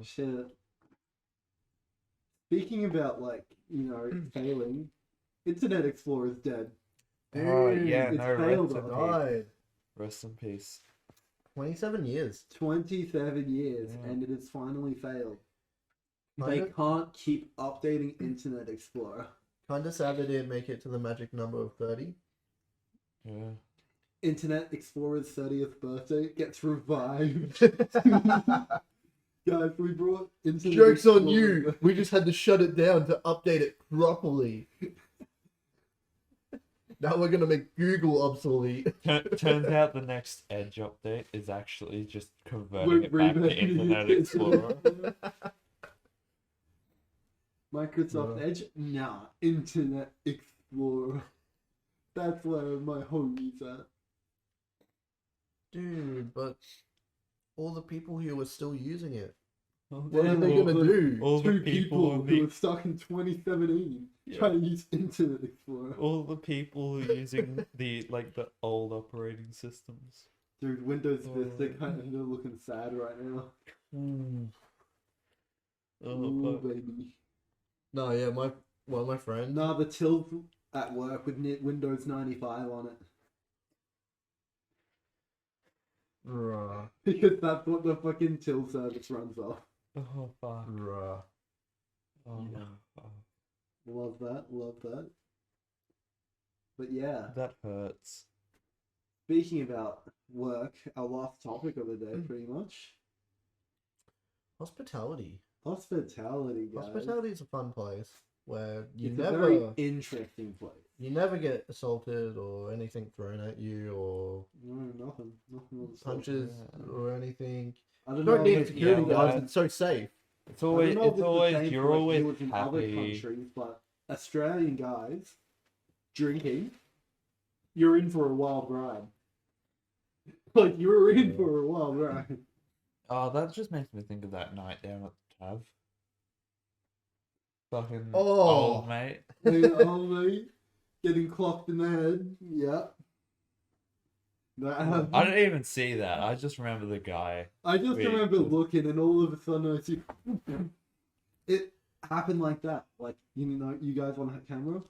Shit. Speaking about like, failing, Internet Explorer's dead. Oh, yeah, it's no, failed rest in on peace. Died. Rest in peace. 27 years. 27 years, Yeah. and it has finally failed. Kinda- They can't keep updating Internet Explorer. Kinda sad they didn't make it to the magic number of 30. Yeah. Internet Explorer's 30th birthday gets revived. Guys, we brought Internet Joke's on Explorer you. back. We just had to shut it down to update it properly. Now we're gonna make Google obsolete. Turns out the next Edge update is actually just converting We're it back to revamping Internet it. Explorer. Microsoft Yeah. Edge? Nah, Internet Explorer. That's where my homie's at. Dude, but all the people who are still using it, All what are Yeah, they all gonna the- do? all the Two people people who who were stuck in 2017 Yeah. trying to use Internet Explorer. all the people who are using the old operating systems. Dude, Windows Vista Oh. kind of looking sad right now. Oh, Ooh, fuck. baby. No, yeah, my friend. Nah, the till at work with Windows 95 on it. Bruh, Because that's what the fucking till service runs off. Oh, fuck. bruh. Oh, Yeah. fuck. Love that, love that. But yeah, That hurts. speaking about work, our last topic of the day, pretty much. Hospitality. Hospitality, guys. Hospitality is a fun place where It's a very you interesting place. never get assaulted or anything thrown at you or No, nothing. Nothing on the punches Yeah. or anything. I You don't know. don't need if security yeah, guards. that- It's so safe. It's always, I don't know if it's the always, same you're for, like, always viewers in other happy. countries, but Australian guys drinking, you're in for a wild ride. Like, you were in for a while, right? Oh, that just makes me think of that night down at the Tav. Fucking Oh. old mate. Mate, getting clocked in the head. Yeah. That happened. I don't even see that. I just remember the guy. I just Wait, remember what? looking, and all of a sudden I see it happened like that. Like, you know, you guys on that camera,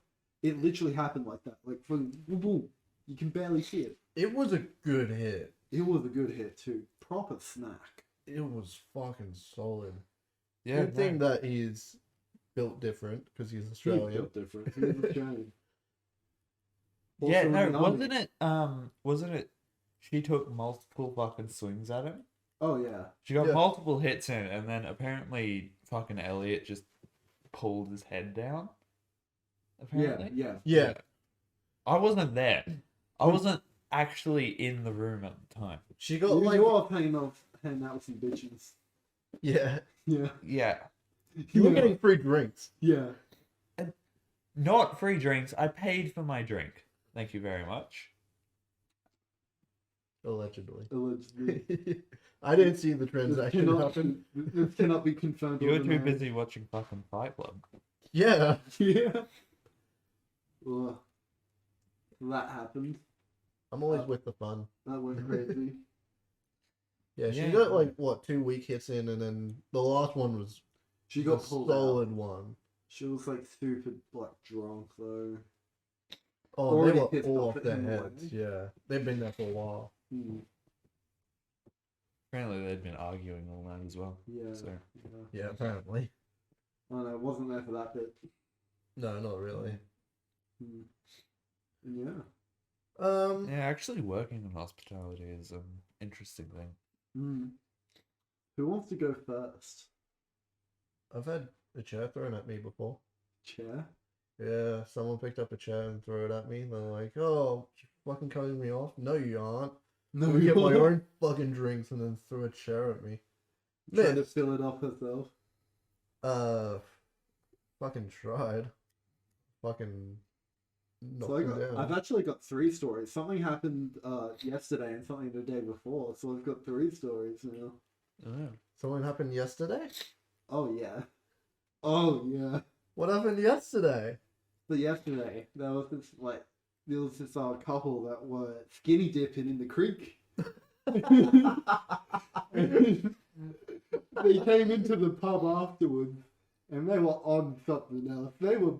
it literally happened like that. Like, from boom, you can barely see it. It was a good hit. It was a good hit too. Proper snack. It was fucking solid. Yeah, Good thing that he's built different because he's He's Australian. built different. He's Australian. Yeah, Also in no, the army. wasn't it she took multiple fucking swings at him? Oh yeah. She got Yeah. multiple hits in, and then apparently fucking Elliot just pulled his head down. Apparently. Yeah. I wasn't there. I wasn't actually in the room at the time. She got You, like you are hanging out with some bitches. yeah. Yeah. Yeah. You were Yeah. getting free drinks. Yeah. Not free drinks. I paid for my drink. Thank you very much. Allegedly. Allegedly. I didn't see the transaction happen. This cannot be confirmed. You or were too denied. busy watching fucking Fight Club. Yeah. Yeah. Ugh. That happened. I'm always with the fun. That went crazy. Yeah, she Yeah. got like what 2 weak hits in, and then the last one was She the got pulled out. solid one. She was like super like drunk though. Oh, Already they were pissed all off off at their him heads. already. Yeah, they've been there for a while. Hmm. Apparently they'd been arguing all night as well. Yeah. So Yeah. Yeah, apparently. Oh no, wasn't there for that bit. No, not really. Hmm. Yeah. yeah, actually working in hospitality is an interesting thing. Hmm. Who wants to go first? I've had a chair thrown at me before. Chair? Yeah, someone picked up a chair and threw it at me. They're like, "Oh, you fucking cutting me off? No, you aren't. No, We get my you're own fucking drinks," and then threw a chair at me. trying to Missed. fill it up herself. Fucking tried. Fucking knocked So him down. I've actually got 3 stories. Something happened yesterday and something the day before, so I've got 3 stories now. Oh. Something happened yesterday? Oh yeah. Oh yeah. What happened yesterday? So yesterday there was this couple that were skinny dipping in the creek. They came into the pub afterwards and they were on something else. They were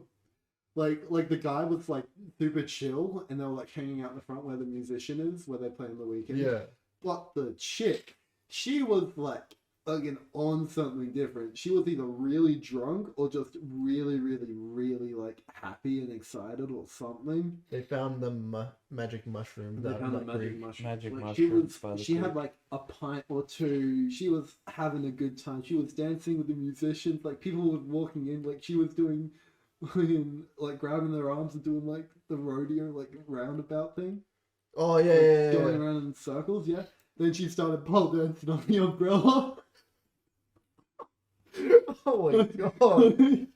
like the guy was like super chill and they were like hanging out in the front where the musician is, where they play on the weekend. Yeah. But the chick, she was like fucking on something different. She was either really drunk or just really, really, really like happy and excited or something. They found the magic mushrooms They out found of a that magic creek. mushroom. Magic Like, mushrooms by the she had creek. like a pint or 2. She was having a good time. She was dancing with the musicians. Like people were walking in. Like she was doing, like grabbing their arms and doing like the rodeo like roundabout thing. Oh yeah, Like, yeah, going yeah. around in circles. Yeah. Then she started pole dancing on the umbrella. Oh my god.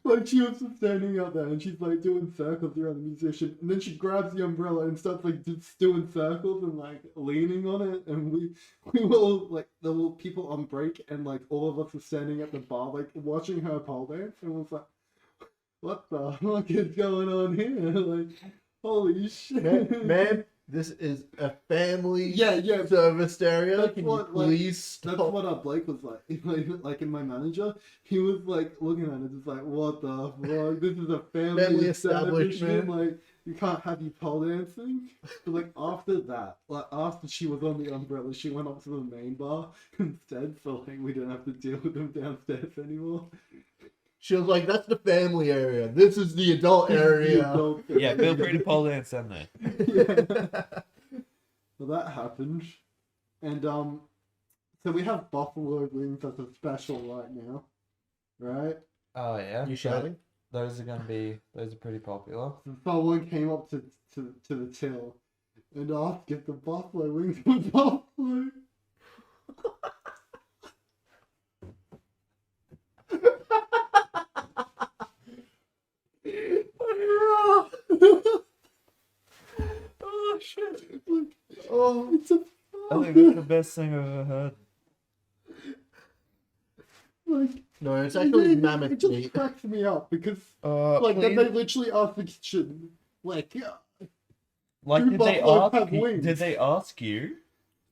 Like she was just standing out there and she's like doing circles around the musician, and then she grabs the umbrella and starts like just doing circles and like leaning on it, and we were all like, there were people on break and like all of us were standing at the bar like watching her pole dance, and was like, what the fuck is going on here? Like, holy shit. Man, this is a family Yeah. service area. That's Can what, you like, please stop? That's what our Blake was like. Like in my manager, he was like looking at it, just like, what the fuck? This is a family, Family establishment. establishment. Like, you can't have you pole dancing. But like after that, like after she was on the umbrella, she went up to the main bar instead, so like we didn't have to deal with them downstairs anymore. She was like, "That's the family area. This is the adult area." Yeah, feel free to pole dance down there. Yeah. So that happened, and so we have buffalo wings as a special right now, right? Oh yeah. You shouting? Those are pretty popular. So someone came up to the till and asked if the buffalo wings were buffalo. Oh shit! Oh, It's a I think that's the best thing I've ever heard. Like, No, it's actually it mammoth just meat. cracks me up because Like, then they literally asked the kitchen, like, like, do did they buffaloes ask have you? wings? Did they ask you?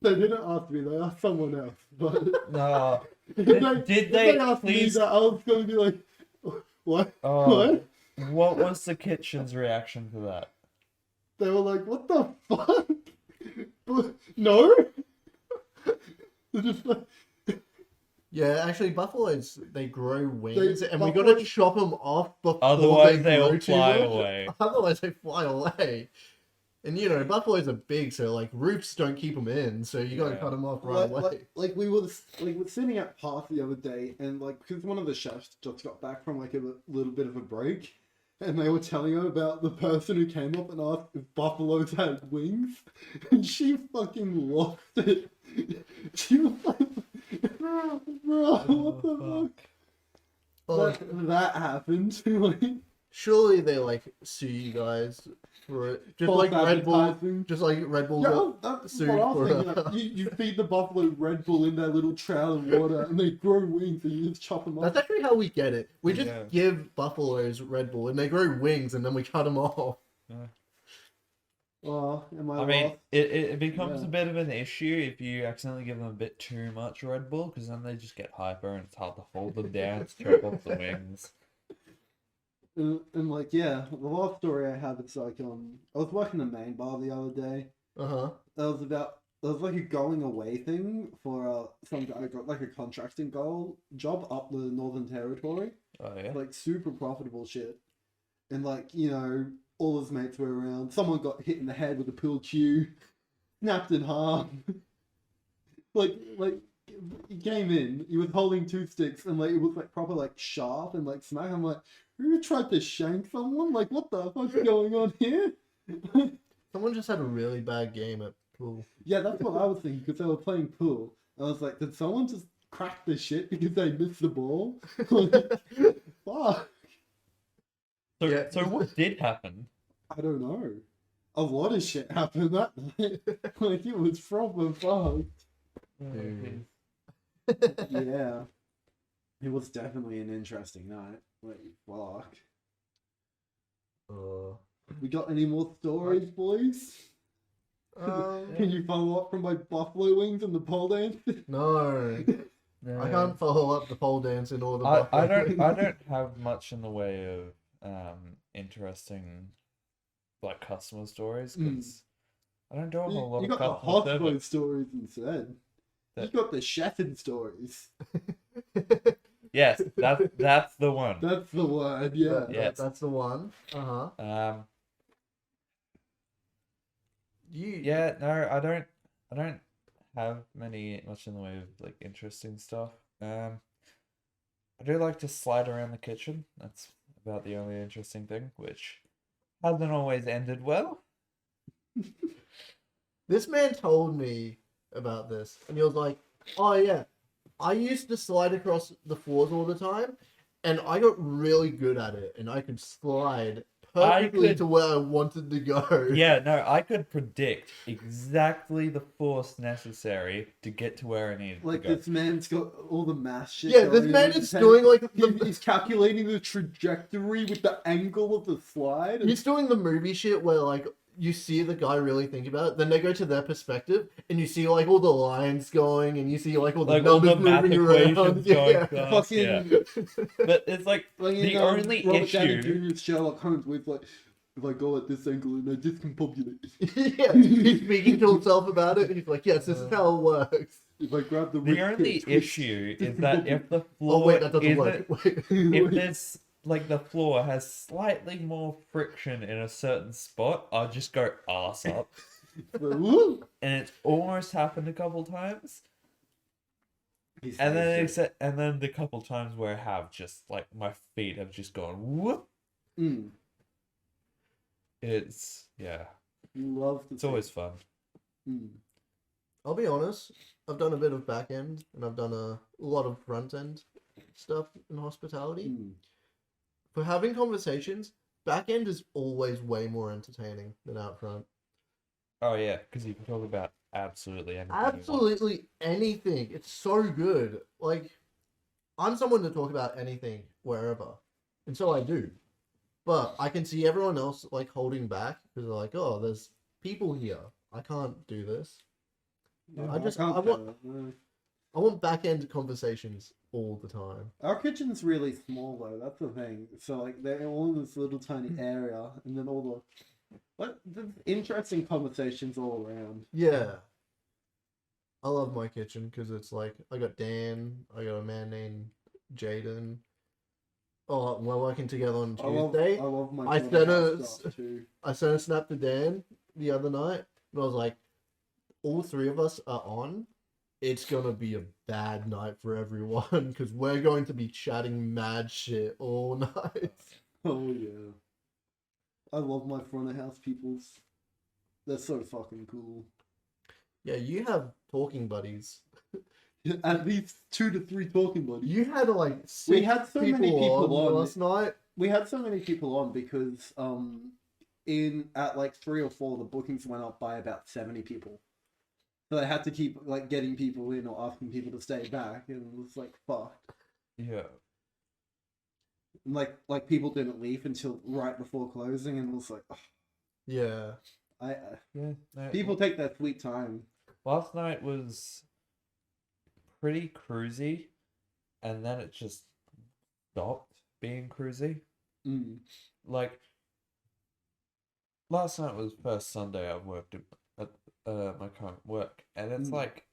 they didn't ask me, they asked someone else. But No. if Did they asked me please? that, I was going to be like, what? Oh, What? what was the kitchen's reaction to that? They were like, what the fuck? But, no? They're just like, Yeah, actually, buffaloes, they grow wings, and we buffaloes- gotta chop them off before Otherwise, they grow they'll too fly much. away. Otherwise, they fly away. And you know, buffaloes are big, so like roots don't keep them in, so you gotta Yeah. cut them off right away. like we were sitting at Park the other day, and like because one of the chefs just got back from like a little bit of a break, and they were telling her about the person who came up and asked if buffaloes had wings, and she fucking lost it. She was like, bro, what the fuck? Oh, That happened. Like, surely they like sue you guys for it, just false like Red Bull, advertising. just like Red Bull. Yeah, that's sued what I was for thinking. Like, you feed the buffalo Red Bull in their little trail of water, and they grow wings, and you just chop them off. That's actually how we get it. We just Yeah. give buffaloes Red Bull, and they grow wings, and then we cut them off. Oh, am I I mean, lost? it becomes Yeah. a bit of an issue if you accidentally give them a bit too much Red Bull, because then they just get hyper and it's hard to hold them down to chop off the wings. And like, yeah, the last story I have, it's like, I was working the main bar the other day. Uh-huh. There was like a going away thing for some guy got like a contracting job up the Northern Territory. Oh yeah. Like super profitable shit. And like, you know, all his mates were around. Someone got hit in the head with a pool cue, snapped in half. like he came in, he was holding two sticks, and like it was like proper like sharp and like smack. I'm like, who tried to shank someone? Like, what the fuck's going on here? Someone just had a really bad game at pool. Yeah, that's what I was thinking because they were playing pool. I was like, did someone just crack the shit because they missed the ball? Fuck. So, Yeah. so what did happen? I don't know. A lot of shit happened that night. Like, it was proper fucked. Dude. Yeah. It was definitely an interesting night. Like, fuck. We got any more stories, boys? Can you follow up from my buffalo wings and the pole dance? No. I can't follow up the pole dance in all the I buffalo. I don't have much in the way of interesting like customer stories because I don't do a whole lot You of got the customer hospital service. stories instead. You That- got the chefing stories. Yes, that's the one. That's the word, yeah. Yes. That's the one. Uh-huh. Yeah, no, I don't have much in the way of like interesting stuff. I do like to slide around the kitchen. That's about the only interesting thing, which hasn't always ended well. This man told me about this, and he was like, "Oh yeah, I used to slide across the floors all the time, and I got really good at it, and I could slide perfectly to where I wanted to go." Yeah, no, I could predict exactly the force necessary to get to where I needed Like, to go. this man's got all the math shit. Yeah, this going man on is his head. doing like He's calculating the trajectory with the angle of the slide. he's doing the movie shit where like you see the guy really think about it, then they go to their perspective, and you see like all the lines going, and you see like all the Like all numbers the math moving around. equations Yeah. going past, Fucking yeah. But it's like Like, the only Robert Downey issue. Jr.'s Sherlock Holmes with like, if I go at this angle and I discombobulate, Yeah, he's speaking to himself about it. He's like, "Yes, this is how it works." if I grab the The wrist only hip twist, issue is that if the floor Oh wait, that doesn't isn't, work. Wait. if there's like the floor has slightly more friction in a certain spot, I'll just go arse up. Woo! And it's almost happened a couple times. And then the couple times where I have just like my feet have just gone whoop. It's Love to it's always fun. I'll be honest. I've done a bit of back end, and I've done a lot of front end stuff in hospitality. For having conversations, back end is always way more entertaining than out front. Oh yeah, because you can talk about absolutely anything. you want. Absolutely anything. It's so good. Like, I'm someone to talk about anything wherever, and so I do. But I can see everyone else like holding back because they're like, "Oh, there's people here. I can't do this." Yeah, I just- can't I want- tell, no. I want back end conversations all the time. Our kitchen's really small though. That's the thing. So like they're all in this little tiny area, and then all the interesting conversations all around. Yeah. I love my kitchen because it's like I got Dan, I got a man named Jaden. Oh, we're working together on Tuesday. I love my I front sent of a house stuff too. I sent a snap to Dan the other night, and I was like, all three of us are on. It's gonna be a bad night for everyone because we're going to be chatting mad shit all night. Oh yeah. I love my front of house peoples. They're so fucking cool. Yeah, you have talking buddies. At least 2 to 3 talking buddies. You had like We six had so many people on. last night. We had so many people on because at like 3 or 4 the bookings went up by about 70 people. So they had to keep like getting people in or asking people to stay back, and it was like fucked. Yeah. And, like people didn't leave until right before closing, and it was like, ugh, Yeah. Yeah. No, people take their sweet time. Last night was pretty cruisy, and then it just stopped being cruisy. Mm. Like, last night was first Sunday I worked at my current work, and it's Mm. like,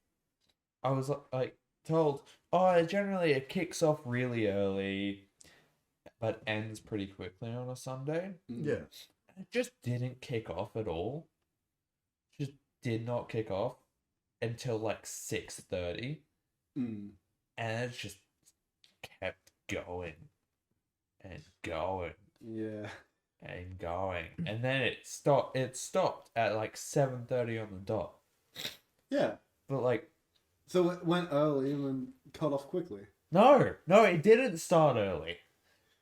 I was like told, oh, generally it kicks off really early, but ends pretty quickly on a Sunday. Mm. Yeah. It just didn't kick off at all. Just did not kick off until like 6:30, Mm. and it just kept going and going Yeah. and going, and then it stopped. It stopped at like 7:30 on the dot. Yeah. But like, So it went early and then cut off quickly. no, it didn't start early.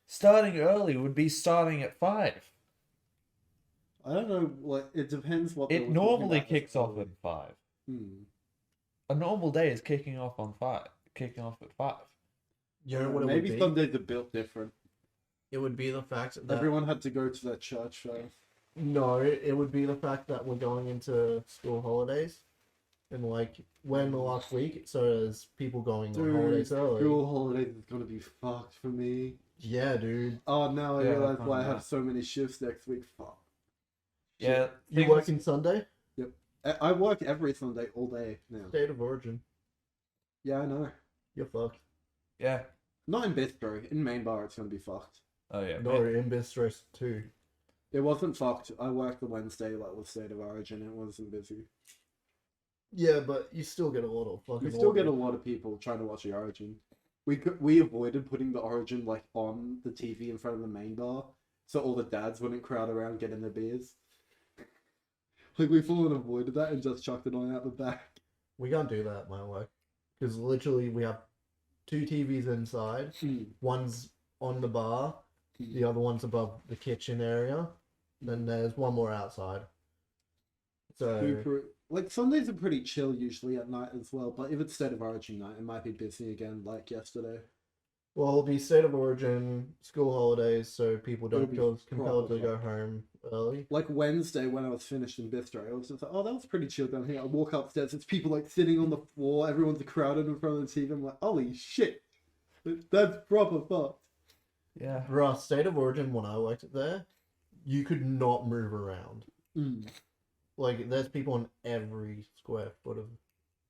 Starting early would be starting at 5. I don't know. Like it depends what they It were talking normally about kicks as off early. at 5. Hmm. A normal day is kicking off on 5. Kicking off at 5. You know what it Maybe would be? Sundays are built different. It would be the fact that Everyone had to go to their church first. no, it would be the fact that we're going into school holidays, and like when the last week, so there's people going on holidays early. School holidays is gonna be fucked for me. Yeah, dude. Oh, now I Yeah, realize I why I found have that. so many shifts next week. Fuck. Yeah. You things- working Sunday? I work every Sunday all day now. State of origin. Yeah, I know. You're fucked. Yeah. Not in Bistro. In Main Bar, it's gonna be fucked. Oh yeah. No, in Bistros too. It wasn't fucked. I worked the Wednesday like with State of Origin. It wasn't busy. Yeah, but you still get a lot of fucking. We still get a orders. lot of people trying to watch the Origin. We avoided putting the Origin like on the TV in front of the Main Bar, so all the dads wouldn't crowd around getting their beers. Like we full on avoided that and just chucked it on out the back. We can't do that at my work because literally we have 2 TVs inside. One's on the bar, the other one's above the kitchen area. Then there's one more outside. So Super. Like Sundays are pretty chill usually at night as well, but if it's State of Origin night, it might be busy again like yesterday. well, it'll be state of origin, school holidays, so people don't It'll be feel compelled to proper go fucked. home early. Like Wednesday when I was finished in Bistro, I was just like, oh, that was pretty chill down here. I walk upstairs, it's people like sitting on the floor, everyone's crowded in front of the TV. I'm like, holy shit, that's proper fucked. Yeah. Bruh, state of origin when I worked there, you could not move around. Like, there's people on every square foot of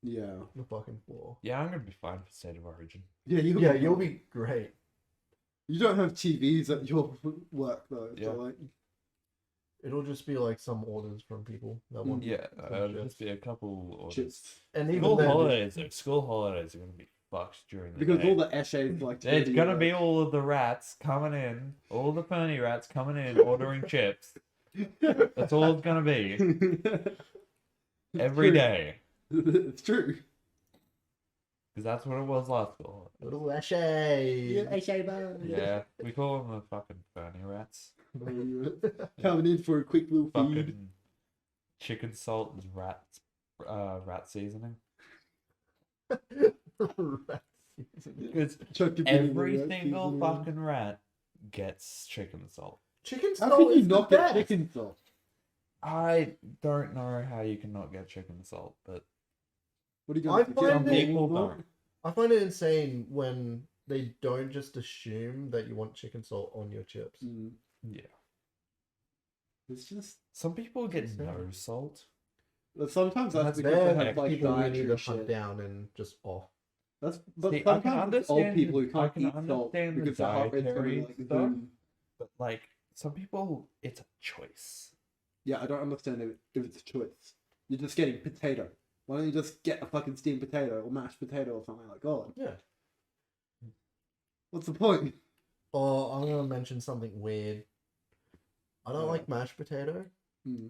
Yeah. the fucking floor. Yeah, I'm gonna be fine for State of Origin. Yeah, You'll be great. You don't have TVs at your work though, Yeah. so like, It'll just be like some orders from people that want. Yeah, some it'll shit. just be a couple orders. chips. And even School then, holidays, though. School holidays are gonna be fucked during the Because day. all the eshays like It's dirty, gonna be like- all of the rats coming in, all the ferny rats coming in, ordering chips. That's all it's gonna be every True. day. It's true. Because that's what it was last school. little eshay. Yeah, we call them the fucking ferny rats. Coming in for a quick little feed. Fucking chicken salt is rat seasoning. Rat seasoning. Because Chuck a bit of the every rat single seasoning. fucking rat gets chicken salt. Chicken How salt can you is not the get best. chicken salt? I don't know how you cannot get chicken salt, but What are you I gonna find some it- people normal don't. I find it insane when they don't just assume that you want chicken salt on your chips. Mm, Yeah. it's just Some people get That's no salt. but sometimes that's That's because They're they have like people we need dietary to shit. hunt down and just off. But See, I can sometimes it's old understand people who I can't can eat salt understand the because their heart rate's gonna dietary like stuff. boom. But like some people, it's a choice. Yeah, I don't understand if it's a choice. You're just getting potato. Why don't you just get a fucking steamed potato or mashed potato or something like that? Yeah. What's the point? Or I'm gonna mention something weird. I don't Yeah. like mashed potato, Hmm.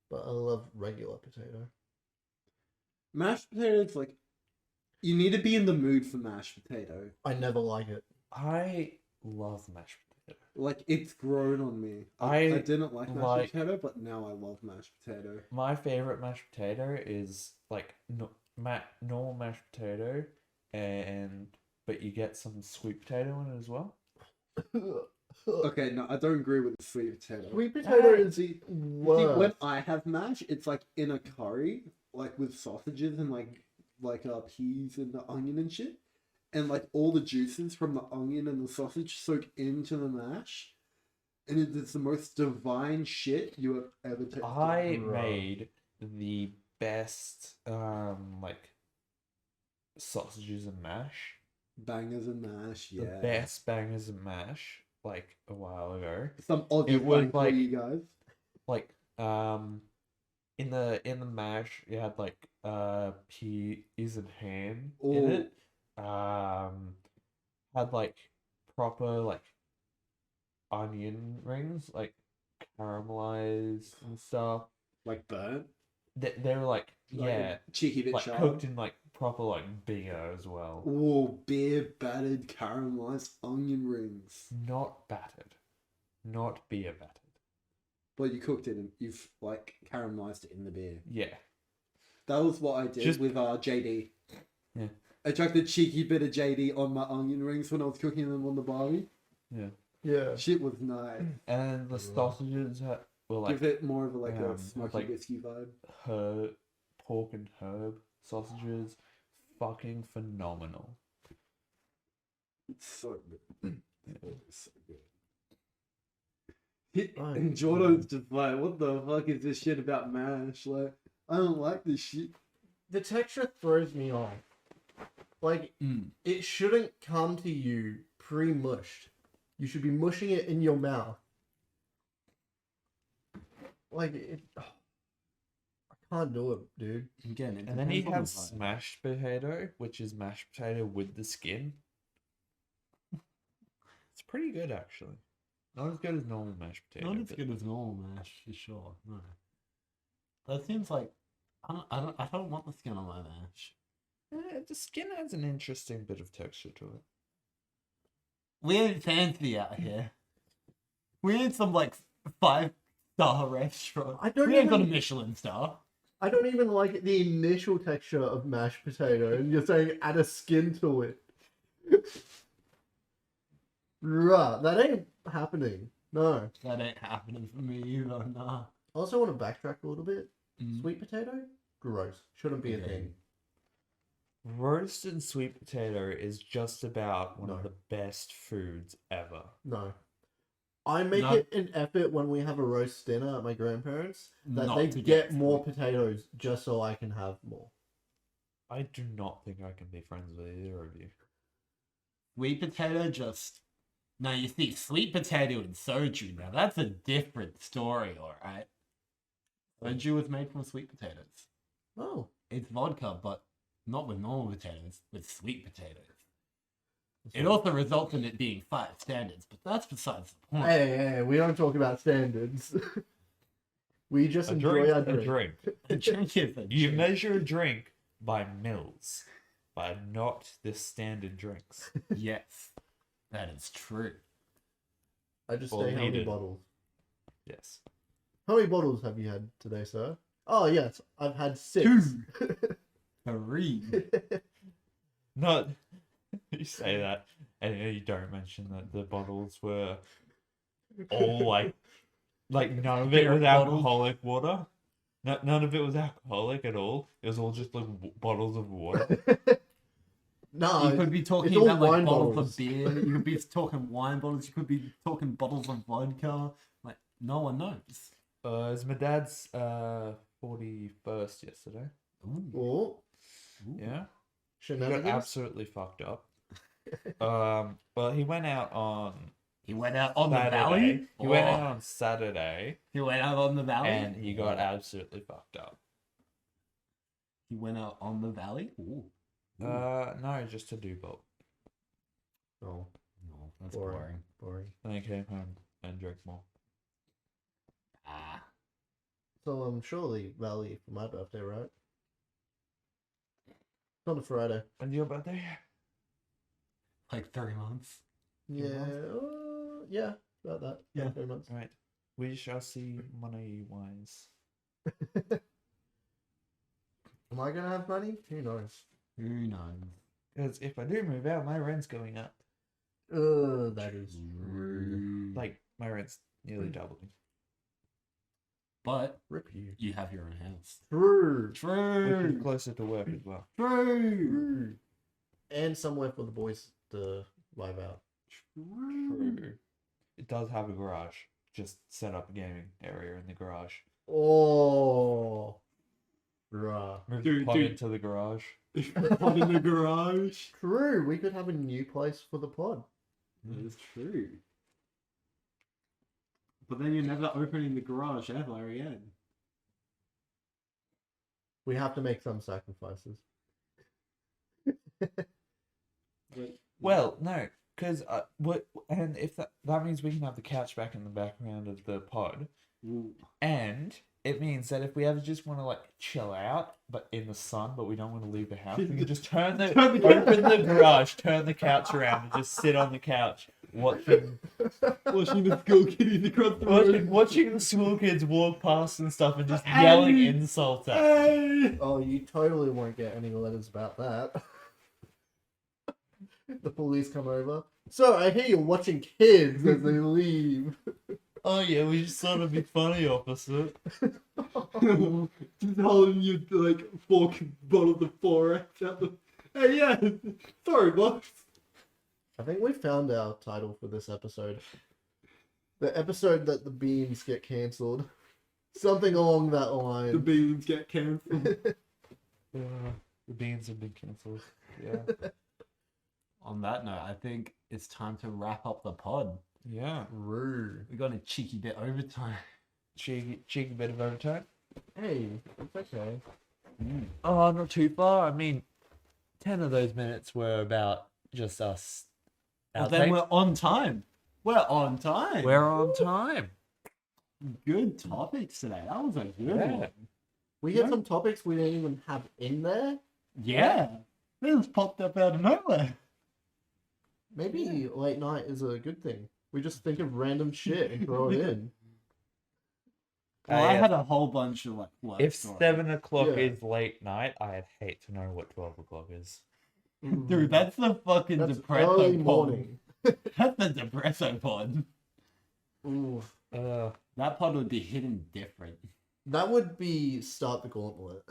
but I love regular potato. Mashed potatoes, like, you need to be in the mood for mashed potato. I never like it. I love mashed potato. Like, it's grown on me. I I didn't like mashed like- potato, but now I love mashed potato. My favorite mashed potato is like normal mashed potato, but you get some sweet potato in it as well. Okay, no, I don't agree with the sweet potato. Sweet potato is See, worse. when I have mash, it's like in a curry, like with sausages and like peas and the onion and shit, and like all the juices from the onion and the sausage soak into the mash, and it is the most divine shit you have ever tasted. I Bro. made the best like sausages and mash. Bangers and mash, The yeah. best bangers and mash like a while ago. Some Aussie It was slang for like- you guys. Like in the mash you had like peas and ham in it. Had like proper like onion rings, like caramelized and stuff. Like burnt, They were like like yeah, a cheeky bit like sharp. cooked in like proper like beer as well. Oh, beer battered caramelized onion rings. Not battered, not beer battered. But you cooked it and you've like caramelized it in the beer. Yeah, That was what I did Just- with JD. Yeah. I chucked a cheeky bit of JD on my onion rings when I was cooking them on the barbie. yeah. Yeah. Shit was nice. And the sausages were like Give it more of a a um, smoky like- whiskey vibe. pork and herb sausages, fucking phenomenal. It's so good. It's so good. Oh, And Jordo's just like, what the fuck is this shit about mash? Like, I don't like this shit. The texture throws me off. Like, it shouldn't come to you pre-mushed. You should be mushing it in your mouth. Like, I can't do it, dude. Again, it And then you depends on have the vibe. smashed potato, which is mashed potato with the skin. It's pretty good actually. Not as good as normal mashed potato. Not as but good as normal mash, for sure. No. That seems like I don't want the skin on my mash. the skin has an interesting bit of texture to it. We ain't fancy out here. We ain't some like 5-star restaurant. I don't we ain't got a even- Michelin star. I don't even like the initial texture of mashed potato, and you're saying add a skin to it. Bruh, that ain't happening. No. That ain't happening for me either. Nah. I also want to backtrack a little bit. Mm. Sweet potato? Gross. Shouldn't be a Okay. thing. Roasted sweet potato is just about one of No. the best foods ever. No. I make No. it an effort when we have a roast dinner at my grandparents that Not they to get more potatoes just so I can have more. I do not think I can be friends with either of you. Sweet potato just. Now you see, sweet potato and soju. Now that's a different story, alright? Soju was made from sweet potatoes. Oh. It's vodka, but not with normal potatoes, with sweet potatoes. It also results in it being 5 standards, but that's besides the point. Hey, we don't talk about standards. We just enjoy our A drink. drink. A drink is a You drink. measure a drink by mils, by not the standard drinks. Yes, that is true. I just Or say how many needed. bottles. Yes. How many bottles have you had today, sir? Oh yes, I've had 6. 3. Not you say that, and you don't mention that the bottles were all like none of it was Spirit bottles. alcoholic water. None of it was alcoholic at all. It was all just like bottles of water. No, You could be it's talking all about like wine bottles bottles. of beer. You could be talking wine bottles. You could be talking bottles of vodka. Like no one knows. It was my dad's 41st yesterday. Oh, Yeah, he got shenanigans. absolutely fucked up. Well, he went out on He went out on the Saturday. valley. He went Oh, out on Saturday, He went out on the valley. and he got absolutely fucked up. He went out on the valley. Ooh. No, just to do both. Oh, No, that's boring. boring. Boring. Then he came home and drank more. Ah. So surely Valley for my birthday, right? It's on a Friday. And your birthday? Like 3 months. Yeah, yeah, about that. Yeah. 3 months. Right. We shall see money-wise. Am I gonna have money? Who knows? Who knows? Because if I do move out, my rent's going up. That is Like, my rent's nearly doubling. But rip you. you have your own house. True. Which True. is closer to work as well. True. And somewhere for the boys to vibe out. True. It does have a garage. Just set up a gaming area in the garage. Oh, bruh. Move Dude, the pod dude. into the garage. Pod in the garage. True. We could have a new place for the pod. That's true. But then you're never opening the garage ever again. We have to make some sacrifices. But, Well, no, because and if that means we can have the couch back in the background of the pod, ooh, and it means that if we ever just want to like chill out, but in the sun, but we don't want to leave the house, we can just open the garage, turn the couch around, and just sit on the couch watching watching the school kiddies across the road. watching the school kids walk past and stuff, and just yelling Hey! insults at. Hey! Oh, you totally won't get any letters about that. The police come over. So I hear you're watching kids as they leave. Oh yeah, we just thought it'd be funny, officer. Just holding you like 4 bottles of 4X out the. Hey, yeah. Sorry, boss. I think we found our title for this episode. The episode that the beans get cancelled. Something along that The line. beans get cancelled. The beans have been cancelled. Yeah. On that note, I think it's time to wrap up the pod. Yeah. Rude. We got a cheeky bit overtime. Cheeky bit of overtime. Hey, it's okay. Oh, not too far. I mean, 10 of those minutes were about just us. Well, then outtakes. we're on time. We're on time. We're on time. Good topics today. That was a good Yeah. one. We had some topics we didn't even have in there. Yeah. They just popped up out of nowhere. Maybe late night is a good thing. We just think of random shit and throw it in. Well, I yeah. had a whole bunch of like work If stories. 7 o'clock Yeah. is late night, I'd hate to know what 12 o'clock is. Dude, that's the fucking That's depresso early pod. morning. That's the depresso pod. Ooh. That pod would be hidden different. That would be start the gauntlet.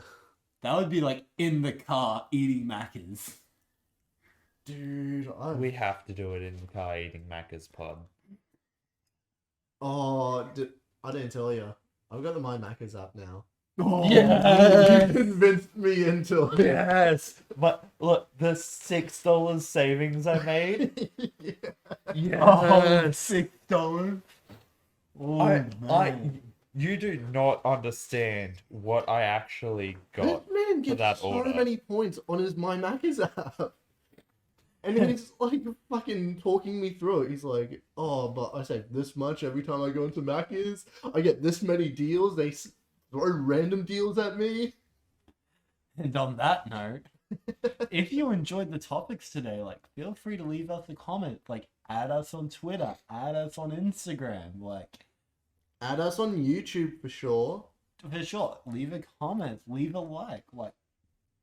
That would be like in the car eating maccas. Dude, We have to do it in the car eating Macca's pod. I didn't tell you. I've got the My Maccas app now. Oh, Yes! You convinced me into it. Yes! But look, the $6 savings I made. Yeah. Oh, Yes! $6. Oh, I man. you do not understand what I actually got. This man gets that so order. many points on his My Maccas app. And he's like fucking talking me through it. He's like, oh, but I save this much every time I go into Macca's. I get this many deals. They throw random deals at me. And on that note, if you enjoyed the topics today, like feel free to leave us a comment. Like add us on Twitter, add us on Instagram. Like Add us on YouTube for sure. for sure. Leave a comment, leave a like.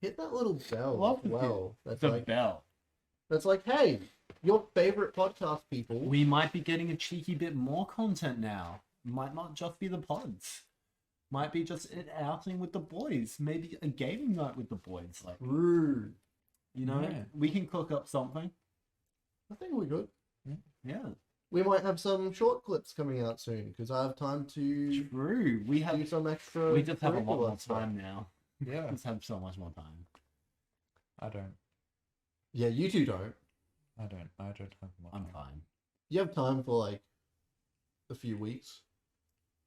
Hit that little bell Love as well. That's the like, bell. hey, your favorite podcast people. We might be getting a cheeky bit more content now. Might not just be the pods. Might be just an outing with the boys. Maybe a gaming night with the boys. Like, Rude. you know, Yeah. we can cook up something. I think we're good. Yeah. We might have some short clips coming out soon because I have time to True. We do some extra. We just have a lot curricular more stuff. time now. Yeah. Just have so much more time. I don't. Yeah, you two don't. I don't have much. I'm fine. You have time for like a few weeks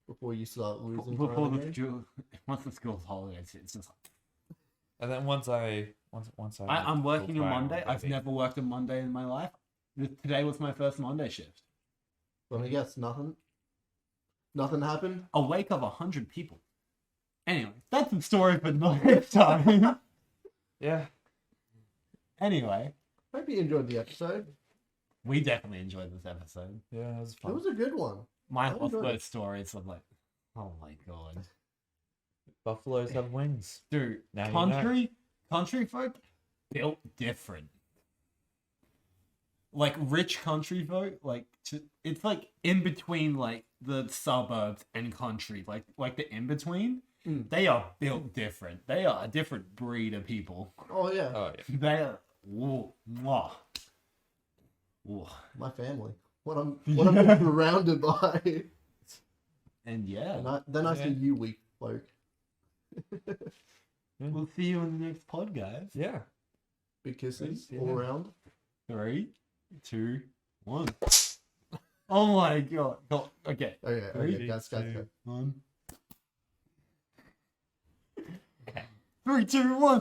before you start losing Before time the again. school, once the school's holidays, it's just like And then once I I'm working on full-time, Monday. I'll I've be- never worked on Monday in my life. Today was my first Monday shift. Let me guess, nothing. Nothing happened. A wake of 100 people. Anyway, that's the story for next time. Yeah. Anyway, Hope you enjoyed the episode. we definitely enjoyed this episode. Yeah, it was It fun. was a good one. My I enjoyed Oslo it. stories of like, oh my god, Buffaloes have wings. dude, Now you know. country folk built different. Like rich country folk, it's like in between like the suburbs and country, like the in between. Mm. They are built different. They are a different breed of people. Oh yeah, Oh yeah. They are. Whoa, mwah. Whoa. my family. What I'm surrounded by. And yeah, Then I see Yeah. you weak folk. we'll see you in the next pod, guys. Yeah. Big kisses Yeah. all around. 3, 2, 1. Oh my god. Okay. Okay, Three, guys, go. 1. Okay. 3, 2, 1.